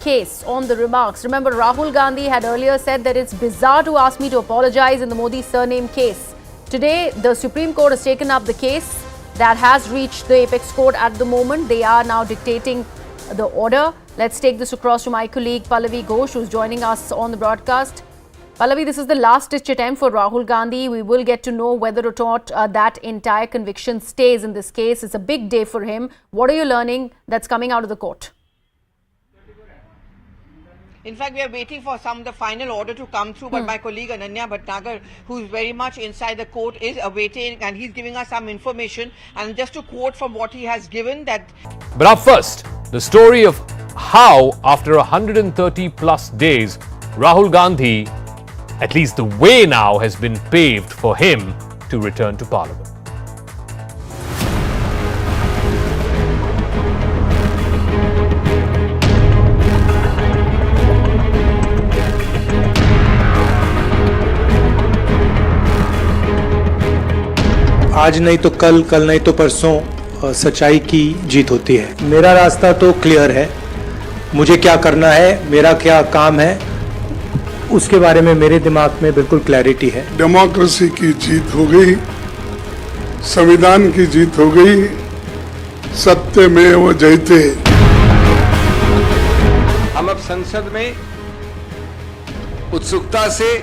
case on the remarks. Remember, Rahul Gandhi had earlier said that it's bizarre to ask me to apologize in the Modi surname case. Today, the Supreme Court has taken up the case that has reached the apex court at the moment. They are now dictating the order. Let's take this across to my colleague Pallavi Ghosh, who's joining us on the broadcast. Pallavi, this is the last-ditch attempt for Rahul Gandhi. We will get to know whether or not that entire conviction stays in this case. It's a big day for him. What are you learning that's coming out of the court? In fact, we are waiting for the final order to come through, but my colleague Ananya Bhatnagar, who's very much inside the court, is awaiting, and he's giving us some information. And just to quote from what he has given, that... But up first, the story of how, after 130 plus days, Rahul Gandhi, at least the way now has been paved for him to return to Parliament. आज नहीं तो कल, कल नहीं तो परसों सच्चाई की जीत होती है। मेरा रास्ता तो क्लियर है, मुझे क्या करना है, मेरा क्या काम है, उसके बारे में मेरे दिमाग में बिल्कुल क्लैरिटी है। डेमोक्रेसी की जीत हो गई, संविधान की जीत हो गई, सत्यमेव जयते। हम अब संसद में उत्सुकता से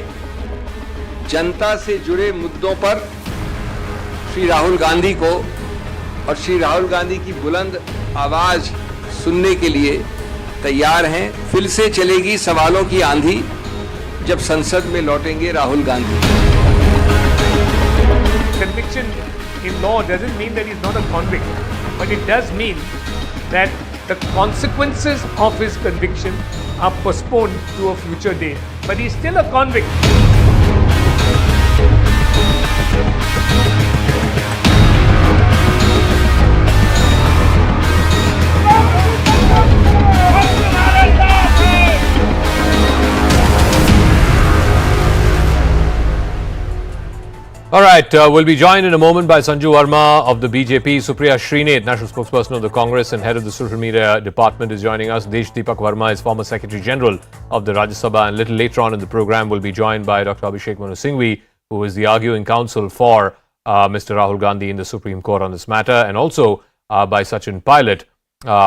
जनता से जुड़े मुद्दों पर श्री राहुल गांधी को और श्री राहुल गांधी की बुलंद आवाज सुनने के लिए तैयार हैं। फिर से चलेगी सवालों की आंधी जब संसद में लौटेंगे Rahul Gandhi. Conviction in law doesn't mean that he's not a convict, but it does mean that the consequences of his conviction are postponed to a future day. But he's still a convict. All right, we'll be joined in a moment by Sanju Verma of the BJP. Supriya Srinath, national spokesperson of the Congress and head of the social media department, is joining us. Desh Deepak Verma is former Secretary General of the Rajya Sabha, and a little later on in the program we'll be joined by Dr. Abhishek Manu Singhvi, who is the arguing counsel for Mr. Rahul Gandhi in the Supreme Court on this matter, and also by Sachin Pilot,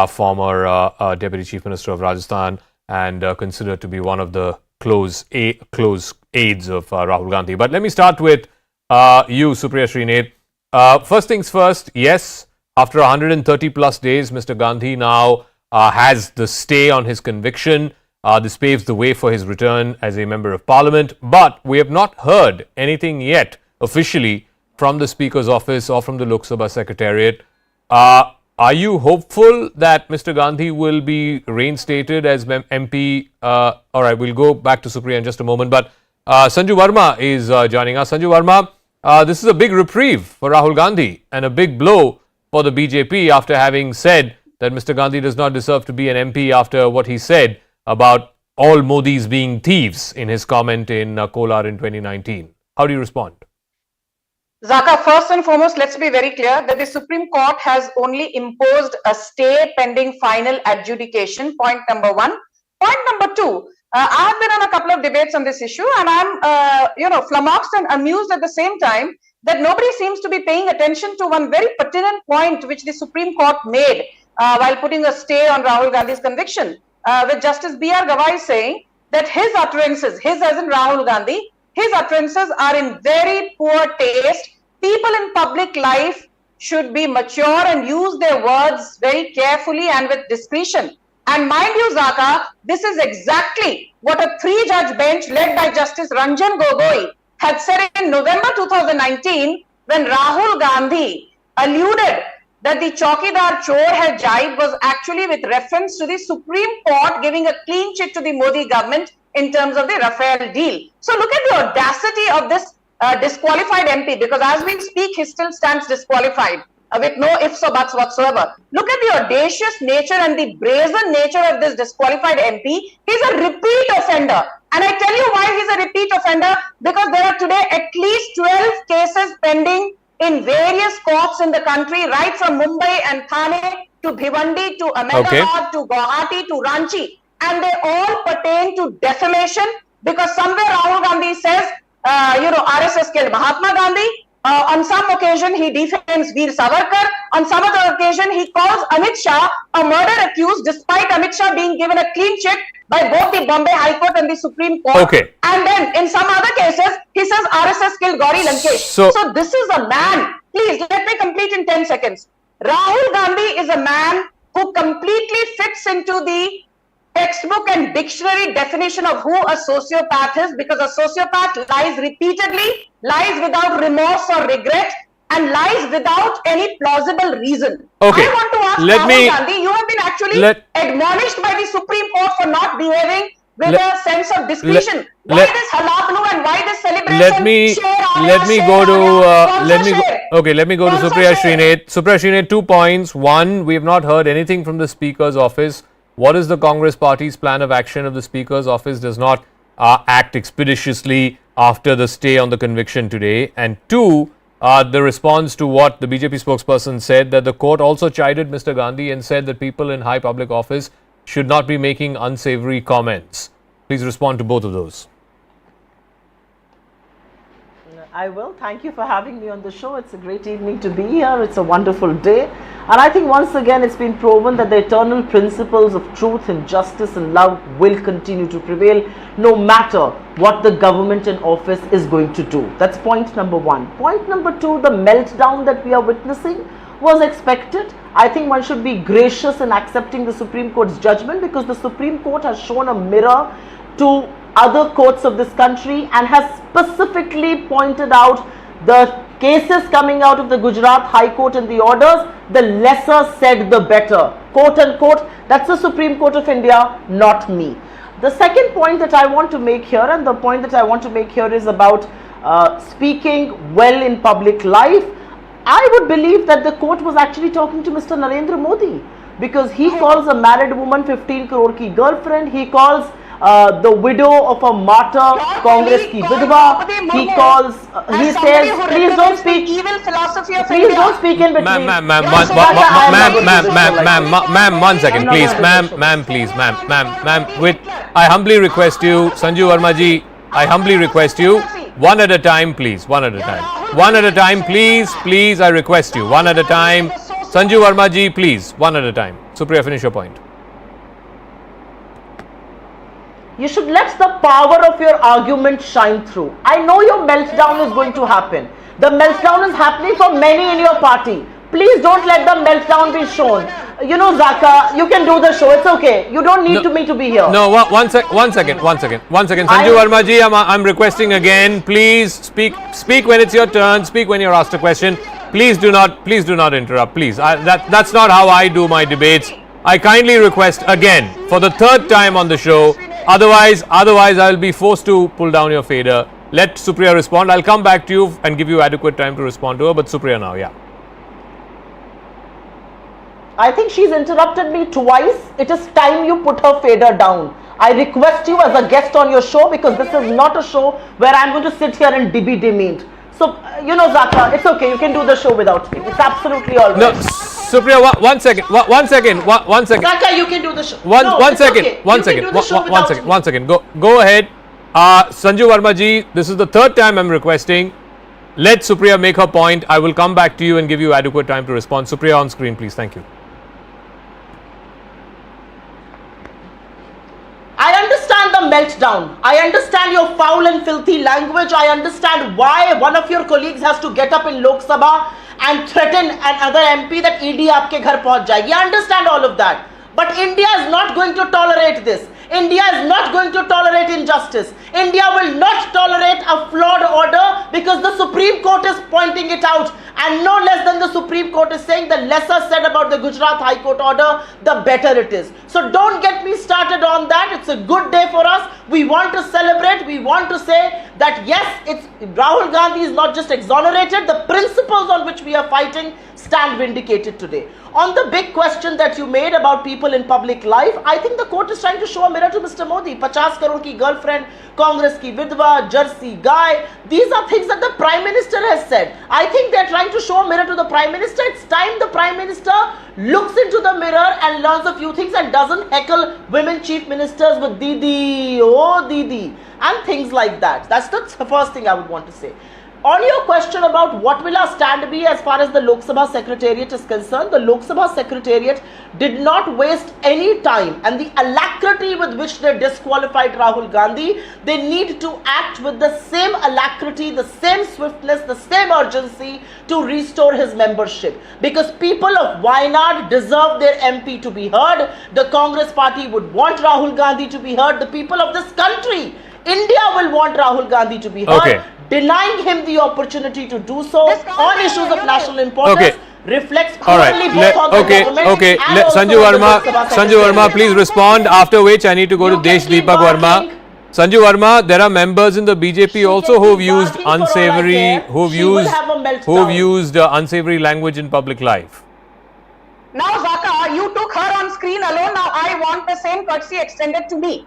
former Deputy Chief Minister of Rajasthan and considered to be one of the close aides of Rahul Gandhi. But let me start with you, Supriya Srinath. First things first, yes, after 130 plus days, Mr. Gandhi now has the stay on his conviction. This paves the way for his return as a member of Parliament. But we have not heard anything yet officially from the Speaker's office or from the Lok Sabha Secretariat. Are you hopeful that Mr. Gandhi will be reinstated as MP? All right, we'll go back to Supriya in just a moment. But Sanju Verma is joining us. Sanju Verma, this is a big reprieve for Rahul Gandhi and a big blow for the BJP after having said that Mr. Gandhi does not deserve to be an MP after what he said about all Modis being thieves in his comment in Kolar in 2019. How do you respond? Zaka, first and foremost, let's be very clear that the Supreme Court has only imposed a stay pending final adjudication, point number one. Point number two, I have been on a couple of debates on this issue, and I'm, flummoxed and amused at the same time that nobody seems to be paying attention to one very pertinent point which the Supreme Court made while putting a stay on Rahul Gandhi's conviction, with Justice B.R. Gawai saying that his utterances, his as in Rahul Gandhi, his utterances are in very poor taste. People in public life should be mature and use their words very carefully and with discretion. And mind you, Zaka, this is exactly what a three-judge bench led by Justice Ranjan Gogoi had said in November 2019 when Rahul Gandhi alluded that the Chaukidar Chor Hai jibe was actually with reference to the Supreme Court giving a clean chit to the Modi government in terms of the Rafale deal. So look at the audacity of this disqualified MP, because as we speak, he still stands disqualified with no ifs or buts whatsoever. Look at the audacious nature and the brazen nature of this disqualified MP. He's a repeat offender. And I tell you why he's a repeat offender, because there are today at least 12 cases pending in various courts in the country, right from Mumbai and Thane to Bhiwandi to Ahmedabad to Guwahati to Ranchi. and they all pertain to defamation, because somewhere Rahul Gandhi says, RSS killed Mahatma Gandhi. On some occasion, he defames Veer Savarkar. On some other occasion, he calls Amit Shah a murder accused, despite Amit Shah being given a clean chit by both the Bombay High Court and the Supreme Court. Okay. And then, in some other cases, he says RSS killed Gauri Lankesh. So this is a man. Please, let me complete in 10 seconds. Rahul Gandhi is a man who completely fits into the textbook and dictionary definition of who a sociopath is, because a sociopath lies repeatedly, lies without remorse or regret, and lies without any plausible reason. Okay. I want to ask Rahul Gandhi, you have been actually admonished by the Supreme Court for not behaving with a sense of discretion. Why this halapnu and why this celebration? Let me go to Supriya Srinath. Supriya Srinath, 2 points. One, we have not heard anything from the Speaker's office. What is the Congress Party's plan of action if the Speaker's office does not act expeditiously after the stay on the conviction today? And two, the response to what the BJP spokesperson said, that the court also chided Mr. Gandhi and said that people in high public office should not be making unsavory comments. Please respond to both of those. I will. Thank you for having me on the show. It's a great evening to be here. It's a wonderful day. And I think once again it's been proven that the eternal principles of truth and justice and love will continue to prevail no matter what the government in office is going to do. That's point number one. Point number two, the meltdown that we are witnessing was expected. I think one should be gracious in accepting the Supreme Court's judgment, because the Supreme Court has shown a mirror to other courts of this country and has specifically pointed out the cases coming out of the Gujarat High Court and the orders, the lesser said the better, quote unquote. That's the Supreme Court of India, not me. The second point that I want to make here, and the point that I want to make here, is about speaking well in public life. I would believe that the court was actually talking to Mr. Narendra Modi, because he calls a married woman 15 crore ki girlfriend. He calls the widow of a martyr Congress ki vidwa. He calls, he says, please don't speak, please don't speak in between. Ma'am, one second, please. Ma'am, please, ma'am, wait. I humbly request you, Sanju Verma ji, I humbly request you, one at a time, please, one at a time. One at a time, please, I request you, one at a time. Sanju Verma ji, please, one at a time. Supriya, finish your point. You should let the power of your argument shine through. I know your meltdown is going to happen. The meltdown is happening for many in your party. Please don't let the meltdown be shown. You know, Zaka, you can do the show. It's okay. You don't need me to be here. No, one second. Sanju Verma ji, I'm requesting again. Please speak when it's your turn. Speak when you're asked a question. Please do not interrupt. Please, that's not how I do my debates. I kindly request again for the third time on the show. Otherwise, I will be forced to pull down your fader. Let Supriya respond. I'll come back to you and give you adequate time to respond to her. But Supriya now, yeah. I think she's interrupted me twice. It is time you put her fader down. I request you as a guest on your show, because this is not a show where I'm going to sit here and be demeaned. So, you know, Zaka, it's okay. You can do the show without me. It's absolutely all right. No, Supriya, one second. Zaka, you can do the show. One second. Go ahead. Sanju Verma ji, this is the third time I'm requesting. Let Supriya make her point. I will come back to you and give you adequate time to respond. Supriya, on screen, please. Thank you. I understand the meltdown. I understand your foul and filthy language. I understand why one of your colleagues has to get up in Lok Sabha and threaten another MP that ED aapke ghar pahunch jayegi. I understand all of that. But India is not going to tolerate this. India is not going to tolerate injustice. India will not tolerate a flawed order, because the Supreme Court is pointing it out. And no less than the Supreme Court is saying the lesser said about the Gujarat High Court order, the better it is. So don't get me started on that. It's a good day for us. We want to celebrate. We want to say that yes, Rahul Gandhi is not just exonerated. The principles on which we are fighting stand vindicated today. On the big question that you made about people in public life, I think the court is trying to show a mirror to Mr. Modi. 50 crore ki girlfriend, Congress ki vidwa, Jersey guy. These are things that the Prime Minister has said. I think they are trying to show a mirror to the Prime Minister. It's time the Prime Minister looks into the mirror and learns a few things and doesn't heckle women chief ministers with Didi, oh Didi, and things like that. That's the first thing I would want to say. On your question about what will our stand be as far as the Lok Sabha Secretariat is concerned, the Lok Sabha Secretariat did not waste any time, and the alacrity with which they disqualified Rahul Gandhi, they need to act with the same alacrity, the same swiftness, the same urgency to restore his membership. Because people of Wayanad deserve their MP to be heard. The Congress party would want Rahul Gandhi to be heard. The people of this country, India, will want Rahul Gandhi to be heard. Okay. Denying him the opportunity to do so on issues of national importance reflects Alright, both on the government okay. and also Sanju on the Verma, Lok Sabha Sanju Verma, Secretariat. please respond. After which, I need to go to You can Desh keep Deepak Verma. barking. Sanju Verma, there are members in the BJP also can who've keep used barking for all I unsavory, care. who've She will used, have a meltdown. unsavory language in public life. Now, Zaka, you took her on screen alone. Now, I want the same courtesy extended to me.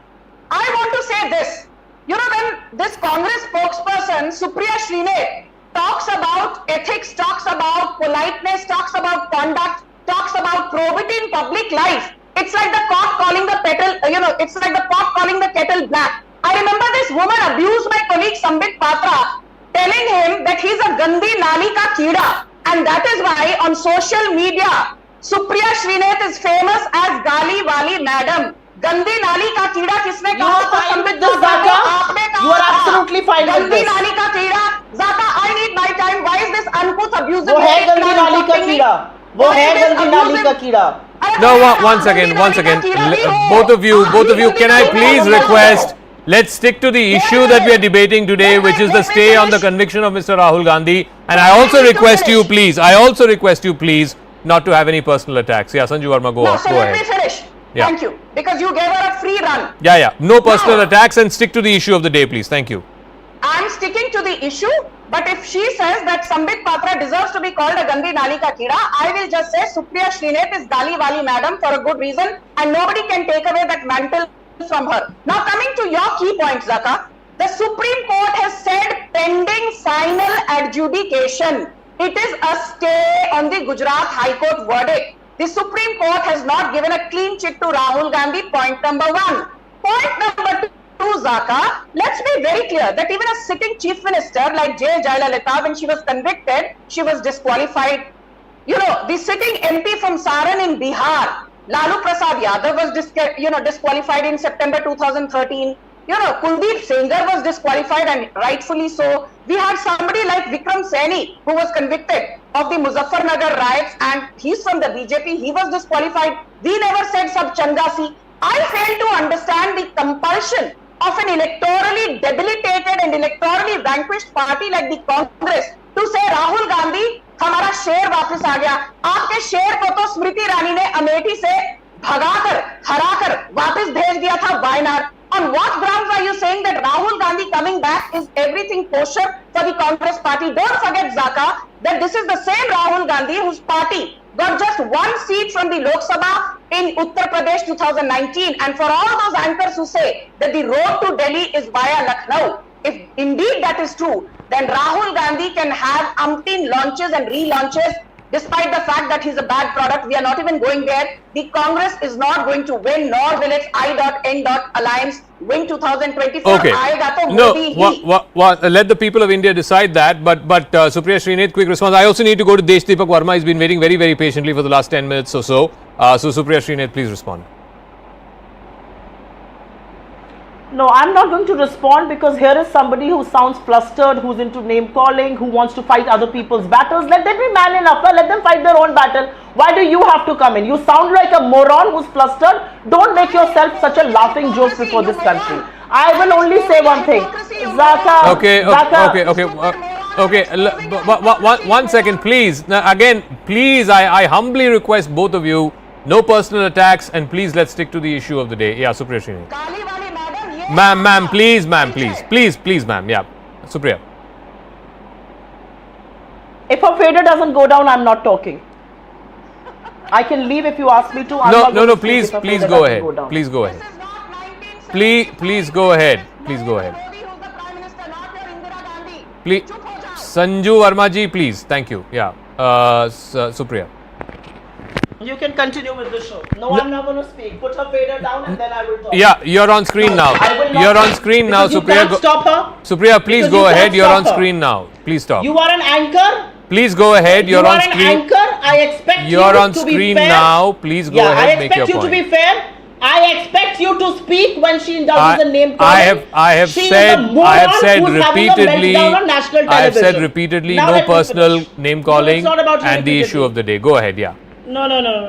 I want to say this. You know, when this Congress spokesperson, Supriya Shrinate, talks about ethics, talks about politeness, talks about conduct, talks about probity in public life, it's like the pot calling the kettle, it's like the pot calling the kettle black. I remember this woman abused my colleague Sambit Patra, telling him that he's a Gandhi Nali ka Keeda. And that is why on social media, Supriya Shrinate is famous as Gali Wali Madam. Gandhi Nali ka Keeda किसने You are कहा? fine with this, Zaka? You are absolutely fine with Gandhi this. Nali ka Keeda. Zaka, I need my time. Why is this uncouth abusive? वो है गंदी नाली का कीड़ा, वो है गंदी नाली का कीड़ा. No, one second. Both of you, can I please request, let's stick to the issue that we are debating today, which is the stay on the conviction of Mr. Rahul Gandhi. And I also request you, please, not to have any personal attacks. Yeah, Sanju Verma, go So let me ahead. finish. Yeah. Thank you. Because you gave her a free run. Yeah. No personal attacks and stick to the issue of the day, please. Thank you. I'm sticking to the issue, but if she says that Sambit Patra deserves to be called a Gandhi Nali ka Keeda, I will just say Supriya Shrinate is Gali Wali Madam for a good reason, and nobody can take away that mantle from her. Now coming to your key point, Zaka, the Supreme Court has said pending final adjudication. It is a stay on the Gujarat High Court verdict. The Supreme Court has not given a clean chit to Rahul Gandhi, point number one. Point number two, Zaka, let's be very clear that even a sitting chief minister like J. Jayalalitha, when she was convicted, she was disqualified. You know, the sitting MP from Saran in Bihar, Lalu Prasad Yadav was disqualified in September 2013. You know, Kuldeep Sengar was disqualified, and rightfully so. We had somebody like Vikram Saini who was convicted of the Muzaffarnagar riots, and he's from the BJP. He was disqualified. We never said sab changasi. I fail to understand the compulsion of an electorally debilitated and electorally vanquished party like the Congress to say Rahul Gandhi, हमारा शेर वापस आ गया. आपके शेर को तो स्मृति ईरानी ने अमेठी से भगाकर, हराकर वापस भेज दिया था Wayanad. On what grounds are you saying that Rahul Gandhi coming back is everything kosher for the Congress party? Don't forget, Zaka, that this is the same Rahul Gandhi whose party got just one seat from the Lok Sabha in Uttar Pradesh 2019. And for all those anchors who say that the road to Delhi is via Lucknow, if indeed that is true, then Rahul Gandhi can have umpteen launches and relaunches. Despite the fact that he's a bad product, we are not even going there. The Congress is not going to win, nor will its I.N. alliance win 2024. Okay. Let the people of India decide that. But Supriya Shrinate, quick response. I also need to go to Desh Deepak Verma. He's been waiting very, very patiently for the last 10 minutes or so. So Supriya Shrinate, please respond. No, I'm not going to respond because here is somebody who sounds flustered, who's into name calling, who wants to fight other people's battles. Let them be man enough. Let them fight their own battle. Why do you have to come in? You sound like a moron who's flustered. Don't make yourself such a laughing joke before this country. I will only say one thing. Zaka. Okay. One second, please. Now, again, please, I humbly request both of you, no personal attacks, and please let's stick to the issue of the day. Yeah, Supriya Shrinate. Kali Wali Madam, Ma'am, please, ma'am. Yeah, Supriya. If her fader doesn't go down, I'm not talking. I can leave if you ask me to. I'm not going No, to speak please if her go fader doesn't ahead. go down. Please go ahead. Please go ahead. Please go ahead. Please, Sanju Verma ji, please. Thank you. Yeah, Supriya. You can continue with the show. No, I'm not going to speak. Put her fader down and then I will talk. Yeah, you're on screen now. I will not You're on speak screen now, because you Supriya. can't stop her. Supriya, please Because go you can't ahead. You're on stop her. screen now. Please talk. You are an anchor. Please go ahead. You're you on are screen. an anchor. I expect You're you on to screen be fair. now. Please go ahead. I Make your expect you point. to be fair. I expect you to speak when she indulges in name calling. I have she said is a moron who's having a repeatedly. meltdown on national I have said television. repeatedly Now no let me personal finish. name No, calling it's not about you and the repeatedly. issue of the day. Go ahead. Yeah. No.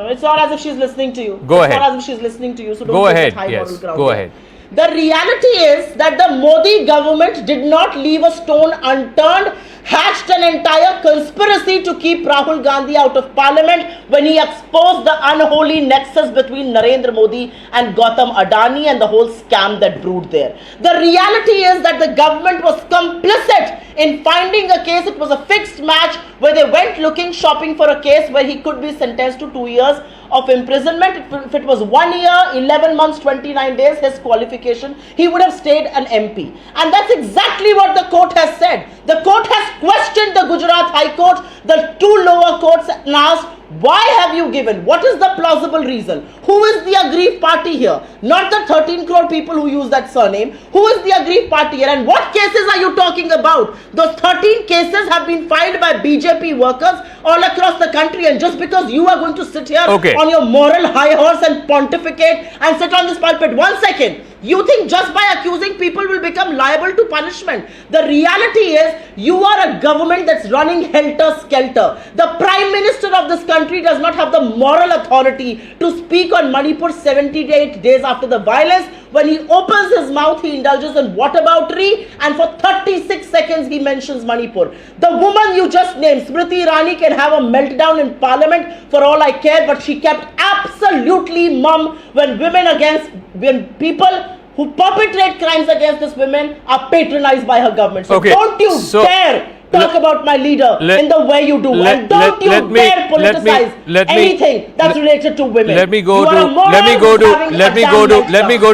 It's not as if she's listening to you. Go it's ahead. not as if she's listening to you. So don't Go take ahead. that high Yes. moral ground Go there. ahead. The reality is that the Modi government did not leave a stone unturned, hatched an entire conspiracy to keep Rahul Gandhi out of parliament when he exposed the unholy nexus between Narendra Modi and Gautam Adani and the whole scam that brewed there. The reality is that the government was complicit in finding a case. It was a fixed match where they went looking, shopping for a case where he could be sentenced to 2 years of imprisonment. If it was 1 year, 11 months, 29 days, his qualification, he would have stayed an MP. And that's exactly what the court has said. The court has questioned the Gujarat High Court, the two lower courts, and asked, why have you given? What is the plausible reason? Who is the aggrieved party here? Not the 13 crore people who use that surname. Who is the aggrieved party here? And what cases are you talking about? Those 13 cases have been filed by BJP workers all across the country. And just because you are going to sit here on your moral high horse and pontificate and sit on this pulpit, 1 second, you think just by accusing people will become liable to punishment. The reality is you are a government that's running helter-skelter. The Prime Minister of this country does not have the moral authority to speak on Manipur 78 days after the violence. When he opens his mouth, he indulges in whataboutery, and for 36 seconds he mentions Manipur. The woman you just named, Smriti Irani, can have a meltdown in parliament for all I care, but she kept absolutely mum when when people who perpetrate crimes against these women are patronized by her government. So don't you dare talk about my leader in the way you do. And don't you dare politicize anything that's related to women. Let me go to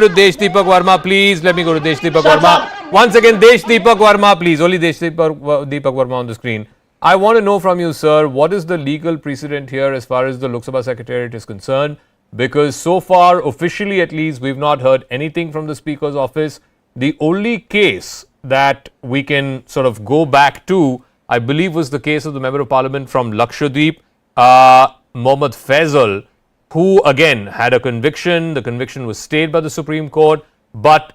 Deshdeepak Verma, please. Let me go to Deshdeepak Verma. Once again, Deshdeepak Verma, please. Only Deshdeepak Verma on the screen. I want to know from you, sir, what is the legal precedent here as far as the Lok Sabha Secretariat is concerned? Because so far, officially at least, we've not heard anything from the Speaker's office. The only case that we can sort of go back to, I believe, was the case of the Member of Parliament from Lakshadweep, Mohammad Faisal, who again had a conviction. The conviction was stayed by the Supreme Court. But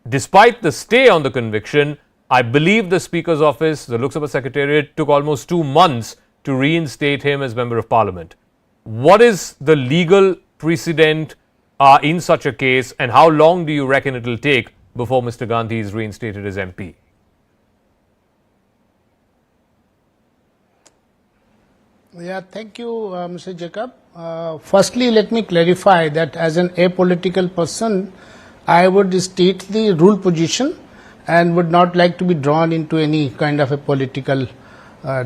despite the stay on the conviction, I believe the Speaker's office, the Lok Sabha Secretariat, took almost 2 months to reinstate him as Member of Parliament. What is the legal precedent in such a case, and how long do you reckon it will take before Mr. Gandhi is reinstated as MP? Yeah, thank you, Mr. Jacob. Firstly, let me clarify that as an apolitical person, I would state the rule position and would not like to be drawn into any kind of a political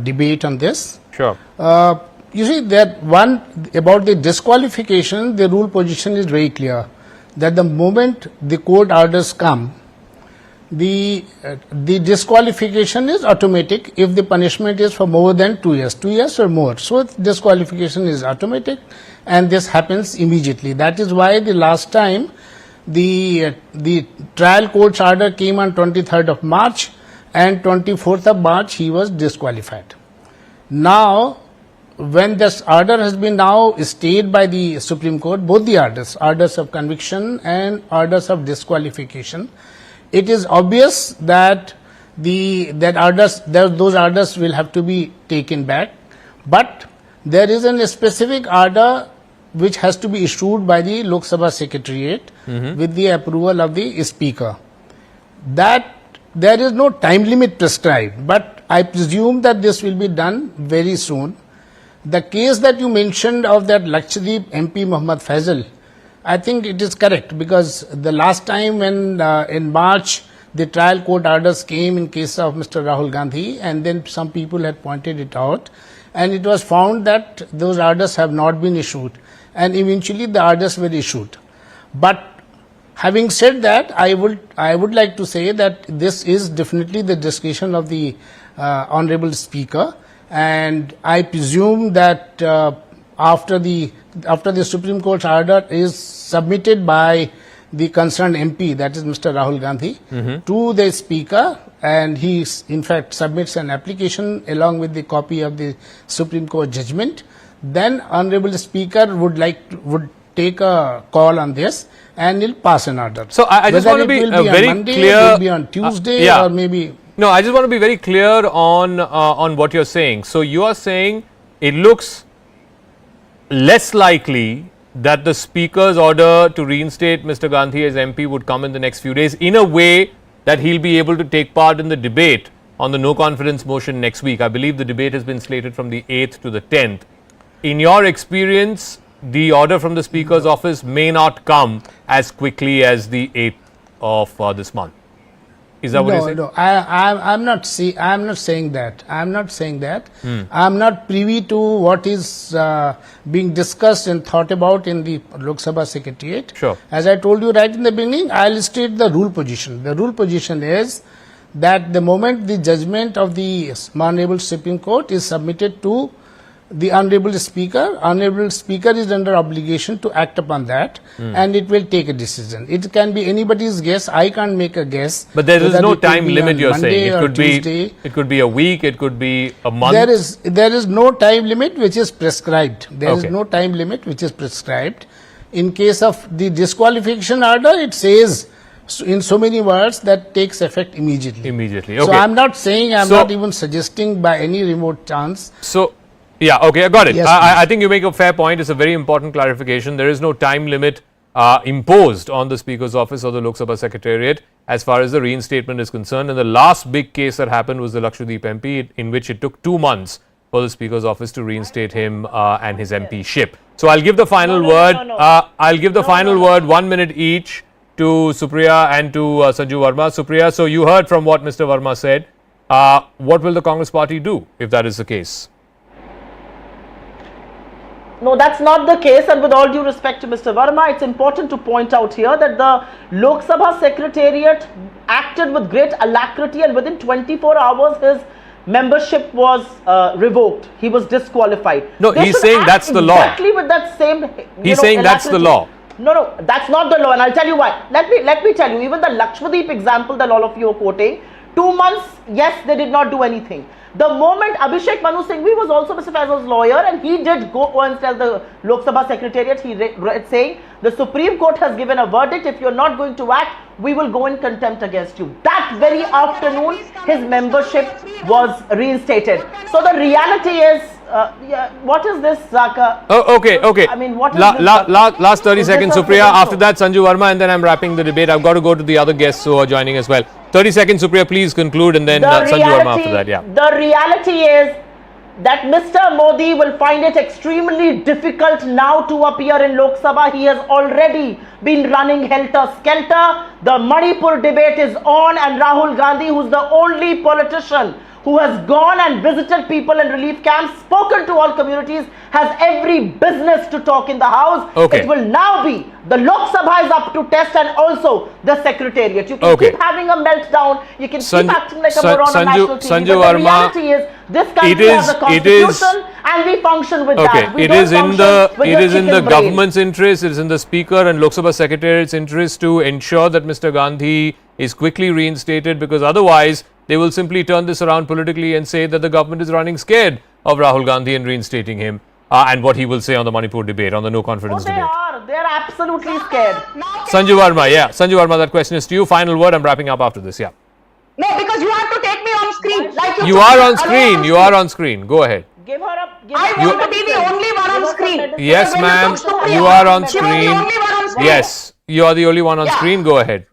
debate on this. Sure. You see that one about the disqualification, the rule position is very clear that the moment the court orders come, the disqualification is automatic if the punishment is for more than 2 years, 2 years or more. So disqualification is automatic, and this happens immediately. That is why the last time the trial court's order came on 23rd of March and 24th of March he was disqualified. Now, when this order has been now stayed by the Supreme Court, both the orders of conviction and orders of disqualification, it is obvious that those orders will have to be taken back. But there is a specific order which has to be issued by the Lok Sabha Secretariat with the approval of the Speaker. That there is no time limit prescribed, but I presume that this will be done very soon. The case that you mentioned of that Lakshadweep MP Mohammad Faisal, I think it is correct, because the last time when in March the trial court orders came in case of Mr. Rahul Gandhi, and then some people had pointed it out, and it was found that those orders have not been issued, and eventually the orders were issued. But having said that, I would like to say that this is definitely the discretion of the Honorable Speaker, and I presume that after the Supreme Court's order is submitted by the concerned MP, that is Mr. Rahul Gandhi, to the Speaker, and he in fact submits an application along with the copy of the Supreme Court judgment, then Honorable Speaker would take a call on this and he'll pass an order. So I just want to be very Monday, clear. It will be on Tuesday, or maybe. No, I just want to be very clear on what you're saying. So you are saying it looks less likely that the Speaker's order to reinstate Mr. Gandhi as MP would come in the next few days, in a way that he'll be able to take part in the debate on the no confidence motion next week. I believe the debate has been slated from the 8th to the 10th. In your experience, the order from the Speaker's office may not come as quickly as the 8th of this month. Is that what you're saying? No, I'm not saying that. I'm not saying that. I'm not privy to what is being discussed and thought about in the Lok Sabha Secretariat. Sure. As I told you right in the beginning, I'll state the rule position. The rule position is that the moment the judgment of the Honorable Supreme Court is submitted to the Honorable Speaker is under obligation to act upon that, and it will take a decision. It can be anybody's guess. I can't make a guess. But there is no time limit, you're saying. It could be a week, it could be a month. There is no time limit which is prescribed. There is no time limit which is prescribed. In case of the disqualification order, it says in so many words that takes effect immediately. Okay. So I'm not saying, I'm not even suggesting by any remote chance. So, yeah, okay, I got it. Yes, I think you make a fair point. It's a very important clarification. There is no time limit imposed on the Speaker's office or the Lok Sabha Secretariat as far as the reinstatement is concerned. And the last big case that happened was the Lakshadweep MP, in which it took 2 months for the Speaker's office to reinstate him and his MP-ship. So I'll give the final word. I'll give the final word, 1 minute each, to Supriya and to Sanju Verma. Supriya, so you heard from what Mr. Verma said. What will the Congress party do if that is the case? No, that's not the case, and with all due respect to Mr. Verma, it's important to point out here that the Lok Sabha Secretariat acted with great alacrity, and within 24 hours his membership was revoked. He was disqualified. No, he's saying that's the law. Exactly with that same. He's saying that's the law. No, that's not the law, and I'll tell you why. Let me tell you, even the Lakshadweep example that all of you are quoting, 2 months, yes, they did not do anything. The moment Abhishek Manu Singhvi was also Mr. Faisal's lawyer, and he did go and tell the Lok Sabha Secretariat, he read saying, the Supreme Court has given a verdict, if you're not going to act, we will go in contempt against you. That very afternoon, his membership was reinstated. So the reality is, what is this, Zaka? Oh, okay. I mean, what is last 30 seconds, Supriya. After that, Sanju Verma, and then I'm wrapping the debate. I've got to go to the other guests who are joining as well. 30 seconds, Supriya, please conclude, and then Sanju Verma after that. Yeah. The reality is that Mr. Modi will find it extremely difficult now to appear in Lok Sabha. He has already been running helter-skelter. The Manipur debate is on, and Rahul Gandhi, who's the only politician who has gone and visited people in relief camps, spoken to all communities, has every business to talk in the house. Okay. It will now be the Lok Sabha is up to test, and also the Secretariat. You can keep having a meltdown, you can keep acting like a moron on national TV, Sanju but the Verma, reality is this country has a constitution and we function with that. It is in the government's interest, it is in the Speaker and Lok Sabha Secretariat's interest to ensure that Mr. Gandhi is quickly reinstated, because otherwise they will simply turn this around politically and say that the government is running scared of Rahul Gandhi and reinstating him, and what he will say on the Manipur debate, on the no confidence debate. They are absolutely scared. Sanju Verma, that question is to you. Final word. I'm wrapping up after this. Yeah. No, because you have to take me on screen. Like you are on screen. You are on screen. Go ahead. Give her up. I want to be the only one on screen. Yes, ma'am. You are on screen. Yes, you are the only one on screen. Go ahead.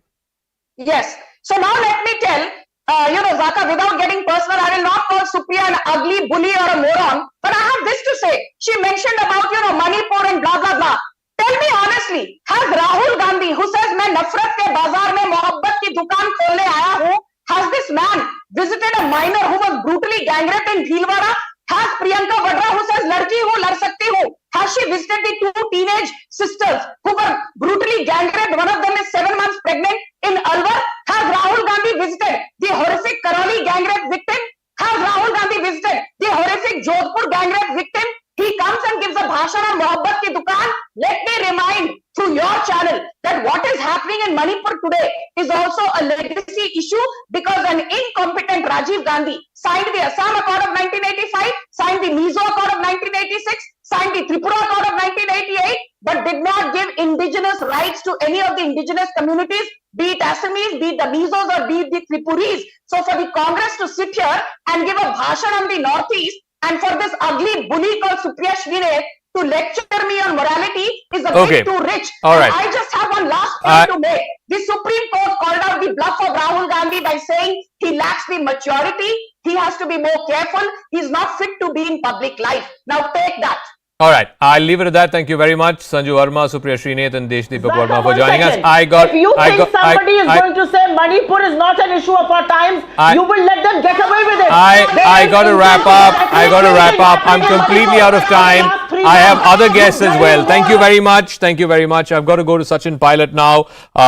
Yes. So now let me tell, Zaka, without getting personal, I will not call Supriya an ugly bully or a moron, but I have this to say. She mentioned about, Manipur and blah, blah, blah. Tell me honestly, has Rahul Gandhi, who says मैं नफरत के बाजार में मोहब्बत की दुकान खोलने आया हूँ, has this man visited a minor who was brutally gang raped in Bhilwara? Has Priyanka Vadra, who says लड़की हूँ लड़ सकती हूँ, has she visited the two teenage sisters who were brutally gang raped? One of them is 7 months pregnant in Alwar. Has Rahul Gandhi visited the horrific Karoli gang rape victim? Has Rahul Gandhi visited the horrific Jodhpur gang rape victim? He comes and gives a bhashan on Mohabbat ki dukaan. Let me remind through your channel that what is happening in Manipur today is also a legacy issue because an incompetent Rajiv Gandhi signed the Assam Accord of 1985, signed the Mizo Accord of 1986, signed the Tripura Accord of 1988, but did not give indigenous rights to any of the indigenous communities, be it Assamese, be it the Mizos or be it the Tripuris. So for the Congress to sit here and give a bhashan on the Northeast, and for this ugly bully called Supriya Srinath to lecture me on morality is a bit too rich. All right. I just have one last point to make. The Supreme Court called out the bluff of Rahul Gandhi by saying he lacks the maturity. He has to be more careful. He's not fit to be in public life. Now take that. All right, I'll leave it at that. Thank you very much, Sanju Verma, Supriya Srinath, and Deep Verma for joining us. If you think somebody is going to say Manipur is not an issue of our times, you will let them get away with it. I got to wrap up. I'm completely out of time. I have other guests as well. Thank you very much. I've got to go to Sachin Pilot now,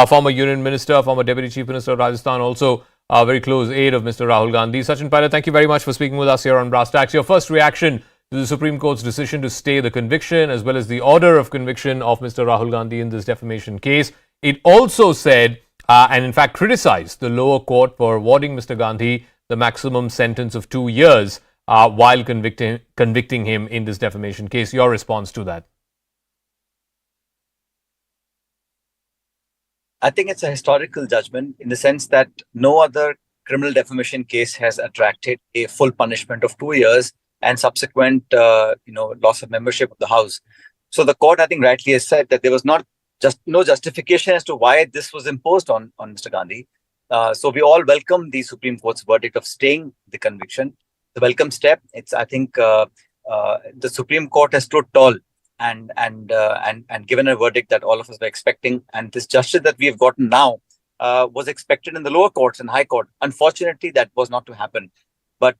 former Union Minister, former Deputy Chief Minister of Rajasthan, also a very close aide of Mr. Rahul Gandhi. Sachin Pilot, thank you very much for speaking with us here on Brass Tacks. Your first reaction to the Supreme Court's decision to stay the conviction as well as the order of conviction of Mr. Rahul Gandhi in this defamation case. It also said and in fact criticized the lower court for awarding Mr. Gandhi the maximum sentence of 2 years while convicting him in this defamation case. Your response to that? I think it's a historical judgment in the sense that no other criminal defamation case has attracted a full punishment of 2 years and subsequent, loss of membership of the House. So the court, I think, rightly has said that there was no justification as to why this was imposed on Mr. Gandhi. So we all welcome the Supreme Court's verdict of staying the conviction. The welcome step. It's, I think, the Supreme Court has stood tall and given a verdict that all of us were expecting. And this justice that we have gotten now was expected in the lower courts and High Court. Unfortunately, that was not to happen. But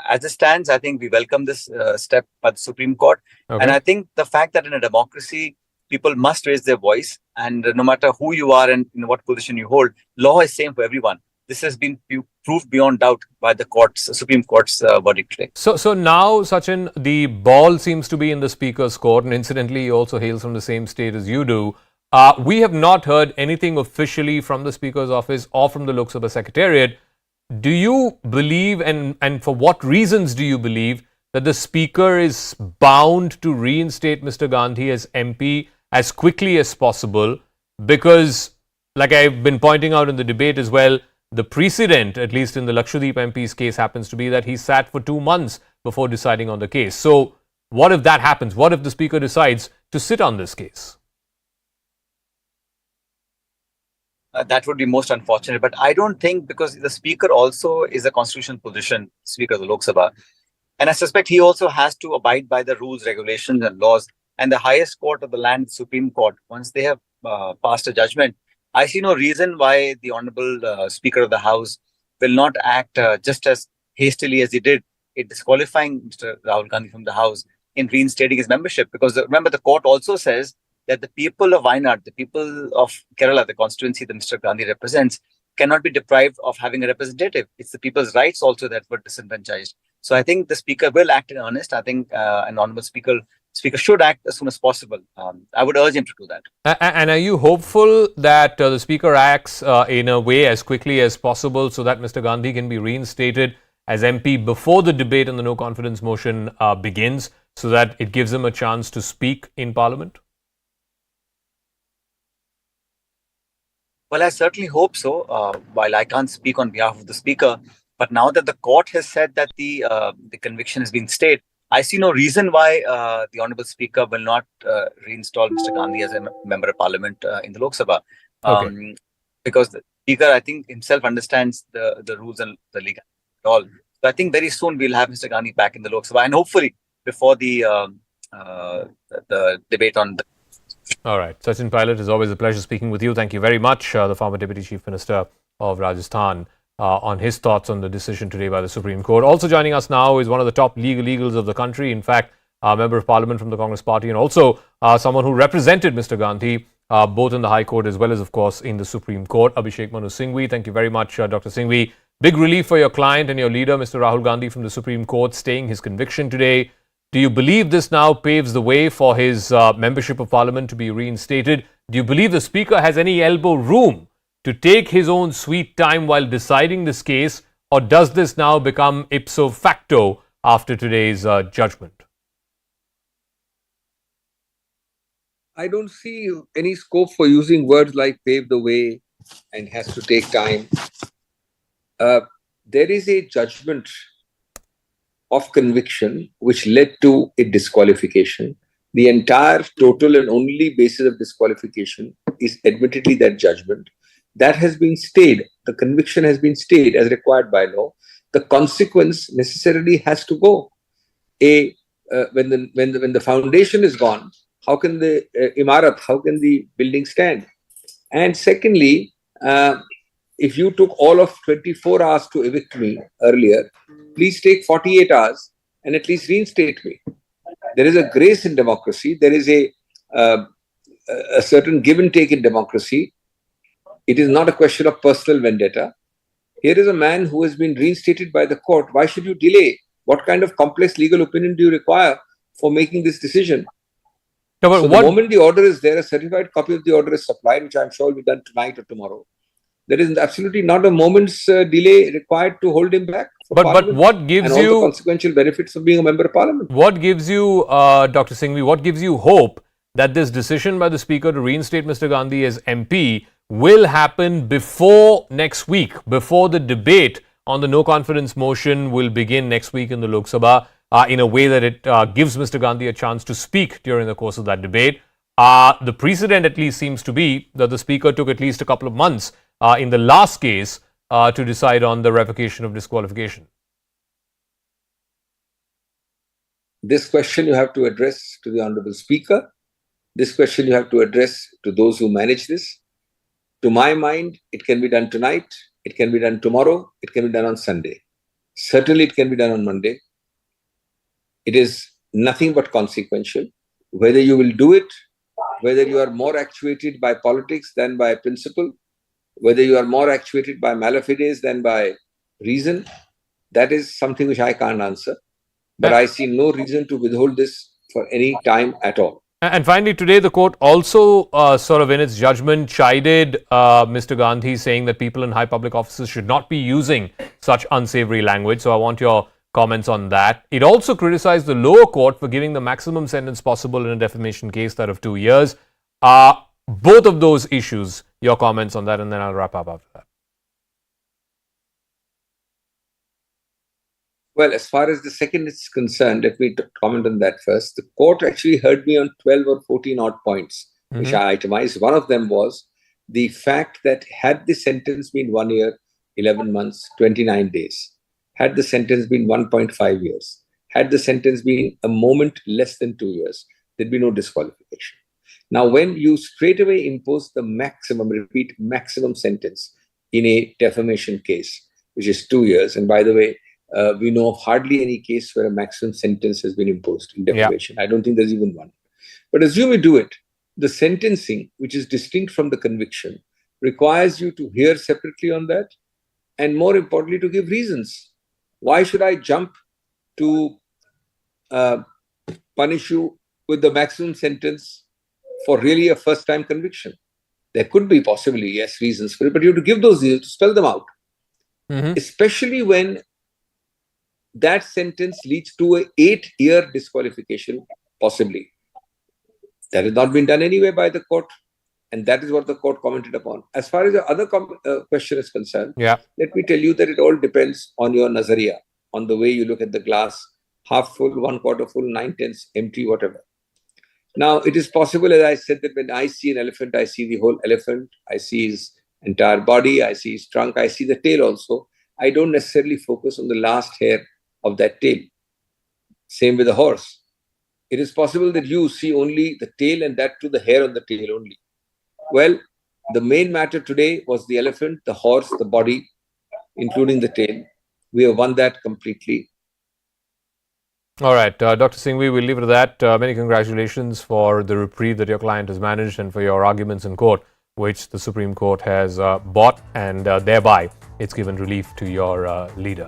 as it stands, I think we welcome this step by the Supreme Court. Okay. And I think the fact that in a democracy, people must raise their voice. And no matter who you are and in what position you hold, law is same for everyone. This has been proved beyond doubt by the Supreme Court's verdict today. So now, Sachin, the ball seems to be in the Speaker's court. And incidentally, he also hails from the same state as you do. We have not heard anything officially from the Speaker's office or from the Lok Sabha Secretariat. Do you believe, and for what reasons do you believe, that the Speaker is bound to reinstate Mr. Gandhi as MP as quickly as possible? Because, like I've been pointing out in the debate as well, the precedent, at least in the Lakshadweep MP's case, happens to be that he sat for 2 months before deciding on the case. So what if that happens? What if the Speaker decides to sit on this case? That would be most unfortunate. But I don't think, because the Speaker also is a constitutional position, Speaker of the Lok Sabha. And I suspect he also has to abide by the rules, regulations and laws. And the highest court of the land, Supreme Court, once they have passed a judgment, I see no reason why the Honorable Speaker of the House will not act just as hastily as he did in disqualifying Mr. Rahul Gandhi from the House in reinstating his membership. Because remember, the court also says that the people of Wayanad, the people of Kerala, the constituency that Mr. Gandhi represents, cannot be deprived of having a representative. It's the people's rights also that were disenfranchised. So I think the Speaker will act in earnest. I think an Honorable Speaker should act as soon as possible. I would urge him to do that. And are you hopeful that the Speaker acts in a way as quickly as possible so that Mr. Gandhi can be reinstated as MP before the debate on the no confidence motion begins, so that it gives him a chance to speak in Parliament? Well, I certainly hope so, while I can't speak on behalf of the Speaker. But now that the court has said that the conviction has been stayed, I see no reason why the Honourable Speaker will not reinstall Mr. Gandhi as a Member of Parliament in the Lok Sabha. Because the Speaker, I think, himself understands the rules and the legal at all. So I think very soon we'll have Mr. Gandhi back in the Lok Sabha. And hopefully before the debate on the All right. Sachin Pilot, it's always a pleasure speaking with you. Thank you very much, the former Deputy Chief Minister of Rajasthan, on his thoughts on the decision today by the Supreme Court. Also joining us now is one of the top legal eagles of the country. In fact, a member of Parliament from the Congress Party, and also someone who represented Mr. Gandhi both in the High Court as well as, of course, in the Supreme Court. Abhishek Manu Singhvi. Thank you very much, Dr. Singhvi. Big relief for your client and your leader, Mr. Rahul Gandhi from the Supreme Court, staying his conviction today. Do you believe this now paves the way for his membership of Parliament to be reinstated? Do you believe the Speaker has any elbow room to take his own sweet time while deciding this case, or does this now become ipso facto after today's judgment? I don't see any scope for using words like pave the way and has to take time. There is a judgment of conviction which led to a disqualification. The entire total and only basis of disqualification is admittedly that judgment. That has been stayed. The conviction has been stayed as required by law. The consequence necessarily has to go. When the foundation is gone, how can the imarat, how can the building stand? And secondly, if you took all of 24 hours to evict me earlier, please take 48 hours and at least reinstate me. There is a grace in democracy. There is a certain give and take in democracy. It is not a question of personal vendetta. Here is a man who has been reinstated by the court. Why should you delay? What kind of complex legal opinion do you require for making this decision? No, so the moment the order is there, a certified copy of the order is supplied, which I'm sure will be done tonight or tomorrow. There is absolutely not a moment's delay required to hold him back. But what gives and all you the consequential benefits of being a member of Parliament? What gives you, Dr. Singhvi, what gives you hope that this decision by the Speaker to reinstate Mr. Gandhi as MP will happen before next week, before the debate on the no confidence motion will begin next week in the Lok Sabha, in a way that it gives Mr. Gandhi a chance to speak during the course of that debate? The precedent at least seems to be that the Speaker took at least a couple of months in the last case to decide on the revocation of disqualification. This question you have to address to the Honorable Speaker. This question you have to address to those who manage this. To my mind, it can be done tonight. It can be done tomorrow. It can be done on Sunday. Certainly, it can be done on Monday. It is nothing but consequential. Whether you will do it, whether you are more actuated by politics than by principle, whether you are more actuated by malafides than by reason, that is something which I can't answer. But I see no reason to withhold this for any time at all. And finally, today the court also sort of in its judgment chided Mr. Gandhi, saying that people in high public offices should not be using such unsavory language. So I want your comments on that. It also criticized the lower court for giving the maximum sentence possible in a defamation case, that of 2 years. Both of those issues, your comments on that, and then I'll wrap up after that. Well, as far as the second is concerned, let me comment on that first. The court actually heard me on 12 or 14 odd points, which I itemized. One of them was the fact that had the sentence been 1 year, 11 months, 29 days, had the sentence been 1.5 years, had the sentence been a moment less than 2 years, there'd be no disqualification. Now, when you straight away impose the maximum, repeat, maximum sentence in a defamation case, which is 2 years, and by the way, we know of hardly any case where a maximum sentence has been imposed in defamation. Yeah. I don't think there's even one. But assume you do it. The sentencing, which is distinct from the conviction, requires you to hear separately on that, and more importantly, to give reasons. Why should I jump to punish you with the maximum sentence for really a first-time conviction? There could be possibly, yes, reasons for it, but you have to give those reasons, to spell them out. Especially when that sentence leads to an 8-year disqualification, possibly. That has not been done anyway by the court, and that is what the court commented upon. As far as the other question is concerned, let me tell you that it all depends on your nazariya, on the way you look at the glass, half full, 1/4 full, 9/10, empty, whatever. Now, it is possible, as I said, that when I see an elephant, I see the whole elephant, I see his entire body, I see his trunk, I see the tail also. I don't necessarily focus on the last hair of that tail. Same with a horse. it is possible that you see only the tail, and that to the hair on the tail only. Well, the main matter today was the elephant, the horse, the body, including the tail. We have won that completely. All right, Dr. Singhvi, we'll leave it at that. Many congratulations for the reprieve that your client has managed and for your arguments in court, which the Supreme Court has bought, and thereby it's given relief to your leader.